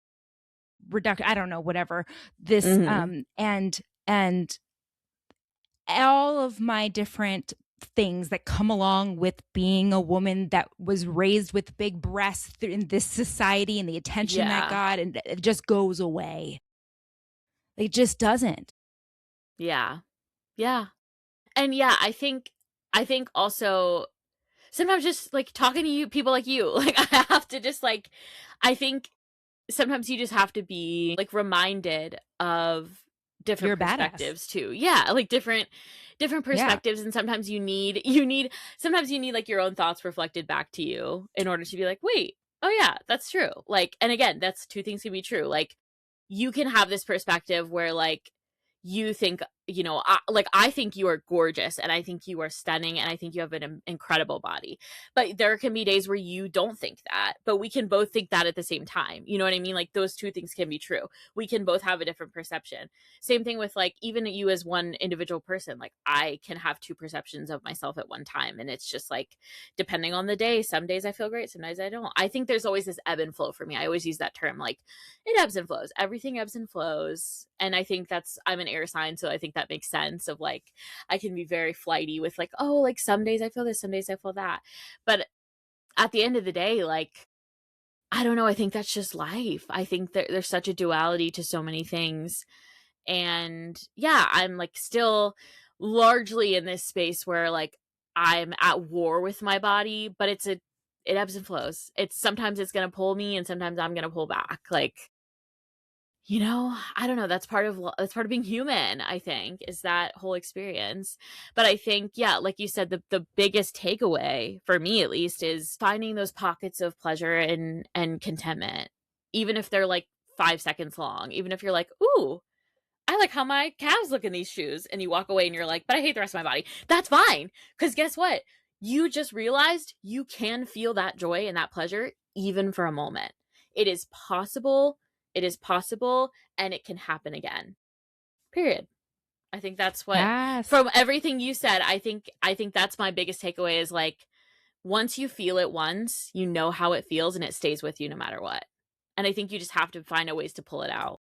reduction, I don't know, whatever. This Hmm. and all of my different things that come along with being a woman that was raised with big breasts in this society and the attention that Yeah. got, and it just goes away. It just doesn't. Yeah. Yeah. And yeah, I think also, sometimes just like talking to you, people like you, like I have to just like, I think sometimes you just have to be like reminded of different You're a badass. perspectives too. Yeah, like different Yeah. perspectives, and sometimes sometimes you need like your own thoughts reflected back to you in order to be like, "Wait, oh yeah, that's true." Like, and again, that's two things can be true. Like you can have this perspective where like you think, like I think you are gorgeous and I think you are stunning and I think you have an incredible body. But there can be days where you don't think that, but we can both think that at the same time. You know what I mean? Like those two things can be true. We can both have a different perception. Same thing with like even you as one individual person. Like I can have two perceptions of myself at one time. And it's just like depending on the day, some days I feel great, sometimes I don't. I think there's always this ebb and flow for me. I always use that term like it ebbs and flows. Everything ebbs and flows. And I think I'm an air sign. So I think that makes sense of like, I can be very flighty with like, oh, like some days I feel this, some days I feel that. But at the end of the day, like, I don't know. I think that's just life. I think that there's such a duality to so many things. And yeah, I'm like still largely in this space where like I'm at war with my body, but it ebbs and flows. It's sometimes it's going to pull me and sometimes I'm going to pull back. Like, I don't know, that's part of being human, I think, is that whole experience. But I think, yeah, like you said, the biggest takeaway for me at least is finding those pockets of pleasure and contentment, even if they're like 5 seconds long, even if you're like, ooh, I like how my calves look in these shoes, and you walk away and you're like, but I hate the rest of my body. That's fine. Because guess what? You just realized you can feel that joy and that pleasure even for a moment. It is possible. It is possible, and it can happen again. Period. I think that's what, Yes. from everything you said, I think that's my biggest takeaway is like once you feel it once, you know how it feels and it stays with you no matter what. And I think you just have to find a ways to pull it out.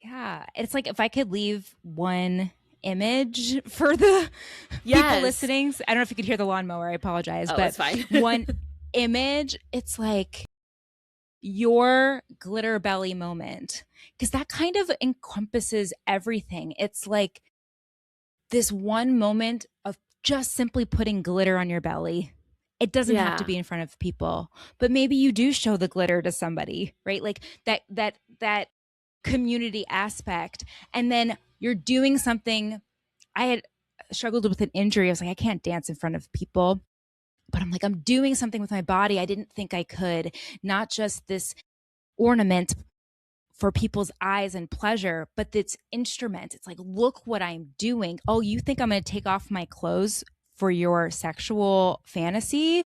Yeah. It's like if I could leave one image for the people Yes. listening. I don't know if you could hear the lawnmower. I apologize. Oh, But it's fine. one image, it's like your glitter belly moment, because that kind of encompasses everything. It's like this one moment of just simply putting glitter on your belly. It doesn't have to Yeah. be in front of people, but maybe you do show the glitter to somebody, right? Like that community aspect. And then you're doing something. I had struggled with an injury. I was like, I can't dance in front of people. But I'm like, I'm doing something with my body I didn't think I could. Not just this ornament for people's eyes and pleasure, but this instrument. It's like, look what I'm doing. Oh, you think I'm going to take off my clothes for your sexual fantasy?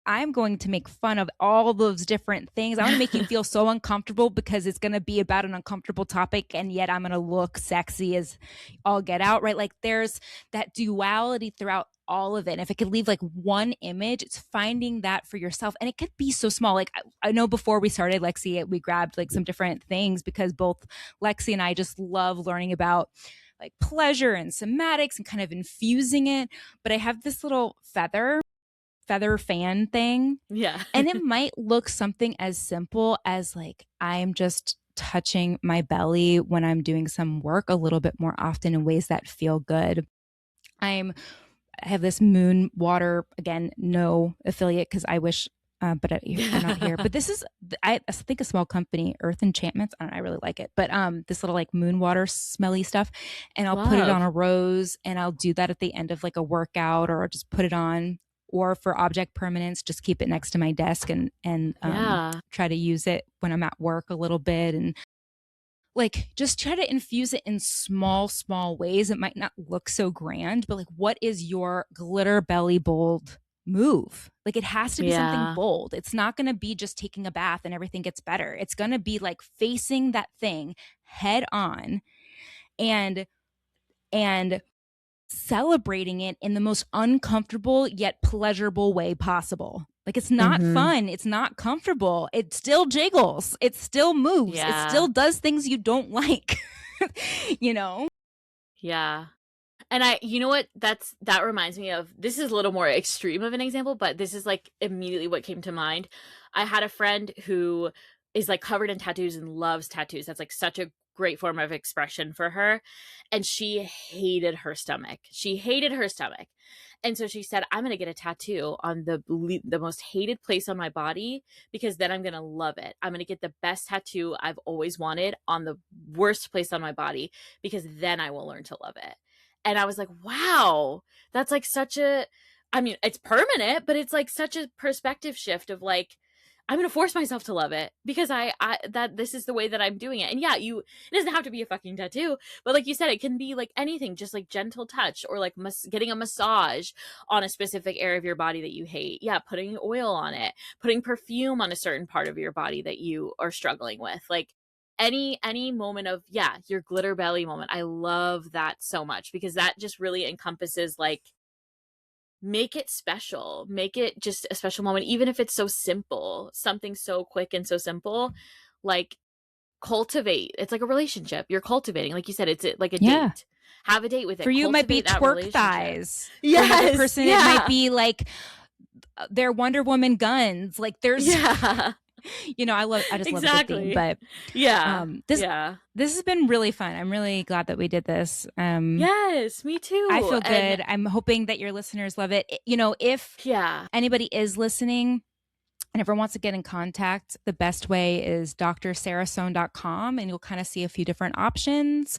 I'm going to make fun of all those different things. I'm going to make you feel so uncomfortable because it's going to be about an uncomfortable topic. And yet I'm going to look sexy as all get out, right? Like there's that duality throughout all of it. And if it could leave like one image, it's finding that for yourself. And it could be so small. Like I know before we started Lexi, we grabbed like some different things because both Lexi and I just love learning about like pleasure and somatics and kind of infusing it. But I have this little feather fan thing. Yeah. And it might look something as simple as like I'm just touching my belly when I'm doing some work a little bit more often in ways that feel good. I have this moon water, again, no affiliate because I wish, but they're not here. But this is, I think, a small company, Earth Enchantments. I really like it. But this little like moon water smelly stuff, and I'll put it on Love. a rose, and I'll do that at the end of like a workout, or I'll just put it on. Or for object permanence, just keep it next to my desk and Yeah. try to use it when I'm at work a little bit, and like just try to infuse it in small ways. It might not look so grand, but like what is your glitter belly bold move? Like it has to be something Yeah. bold. It's not going to be just taking a bath and everything gets better. It's going to be like facing that thing head on and and celebrating it in the most uncomfortable yet pleasurable way possible. Like it's not Mhm. fun, it's not comfortable. It still jiggles, it still moves, it Yeah. still does things you don't like. you know? Yeah. And you know what? That reminds me of, this is a little more extreme of an example, but this is like immediately what came to mind. I had a friend who is like covered in tattoos and loves tattoos. That's like such a great form of expression for her. And she hated her stomach. She hated her stomach. And so she said, I'm going to get a tattoo on the most hated place on my body, because then I'm going to love it. I'm going to get the best tattoo I've always wanted on the worst place on my body, because then I will learn to love it. And I was like, wow, that's like such a, I mean, it's permanent, but it's like such a perspective shift of like, I'm going to force myself to love it because that this is the way that I'm doing it. And yeah, it doesn't have to be a fucking tattoo, but like you said, it can be like anything, just like gentle touch, or like getting a massage on a specific area of your body that you hate. Yeah. Putting oil on it, putting perfume on a certain part of your body that you are struggling with. Like any moment of, yeah, your glitter belly moment. I love that so much, because that just really encompasses like, make it special, make it just a special moment, even if it's so simple, something so quick and so simple. Like, cultivate, it's like a relationship you're cultivating, like you said, it's like a Yeah. date. Have a date with it. For you, it might be Cultivate that twerk relationship. thighs. Yes, for another person, yeah. it might be like their Wonder Woman guns. Like there's, yeah, you know, I just love exactly. the theme. But yeah, this yeah, has been really fun. I'm really glad that we did this. yes, me too. I feel good. And I'm hoping that your listeners love it. You know, if yeah, anybody is listening and ever wants to get in contact, the best way is drsarasohn.com, and you'll kind of see a few different options.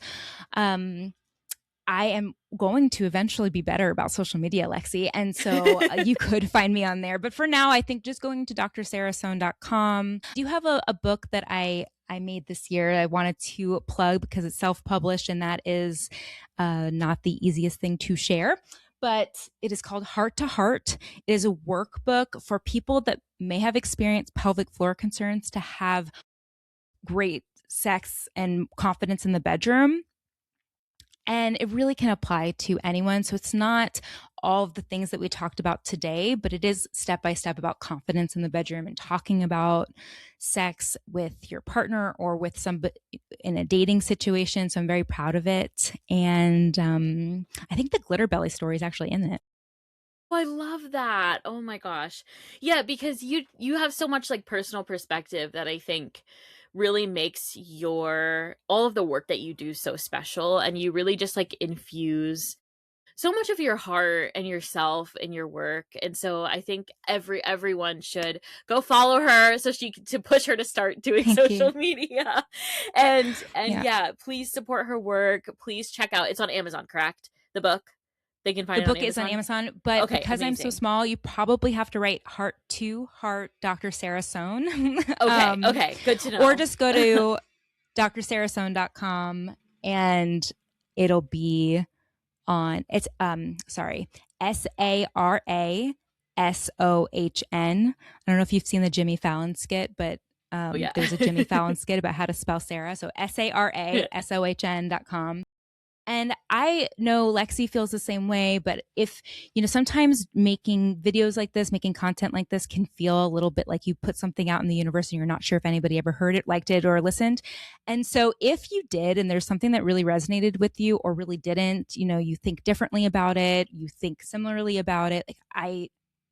I am going to eventually be better about social media, Lexi. And so you could find me on there. But for now, I think just going to drsarasohn.com. Do you have a book that I made this year I wanted to plug because it's self-published, and that is not the easiest thing to share. But it is called Heart to Heart. It is a workbook for people that may have experienced pelvic floor concerns to have great sex and confidence in the bedroom. And it really can apply to anyone. So it's not all of the things that we talked about today, but it is step by step about confidence in the bedroom and talking about sex with your partner or with somebody in a dating situation. So I'm very proud of it. And I think the glitter belly story is actually in it. Oh, I love that. Oh my gosh. Yeah, because you have so much like personal perspective that I think really makes all of the work that you do so special, and you really just like infuse so much of your heart and yourself in your work. And so I think everyone should go follow her so to push her to start doing social media. And yeah, please support her work. Please check out, it's on Amazon, correct? The book. They can find the book is on Amazon, but okay, because amazing. I'm so small, you probably have to write Heart to Heart, Dr. Sara Sohn. Okay, good to know. Or just go to drsarasohn.com and it'll be on, it's, sorry, SARASOHN. I don't know if you've seen the Jimmy Fallon skit, but there's a Jimmy Fallon skit about how to spell Sarah. So SARASOHN.com. And I know Lexi feels the same way, but if, you know, sometimes making videos like this, making content like this can feel a little bit like you put something out in the universe and you're not sure if anybody ever heard it, liked it, or listened. And so if you did, and there's something that really resonated with you or really didn't, you know, you think differently about it, you think similarly about it. Like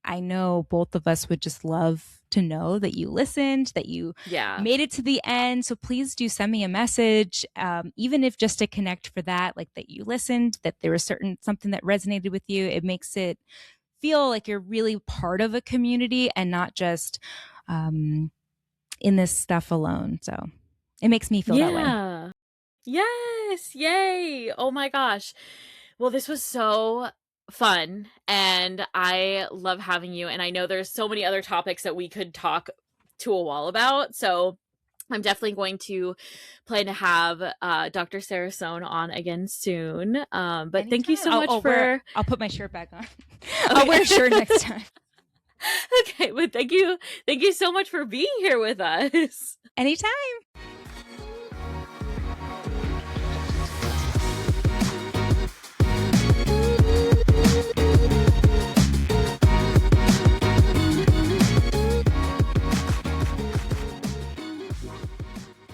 I know both of us would just love to know that you listened, that you made it to the end. So please do send me a message, even if just to connect for that, like that you listened, that there was something that resonated with you. It makes it feel like you're really part of a community and not just in this stuff alone. So it makes me feel that way. Yes. Yay. Oh my gosh. Well, this was so fun, and I love having you, and I know there's so many other topics that we could talk to a wall about, so I'm definitely going to plan to have Dr. Sara Sohn on again soon. But anytime. Thank you so much I'll put my shirt back on. I'll wear a shirt next time. Okay, but thank you so much for being here with us. Anytime.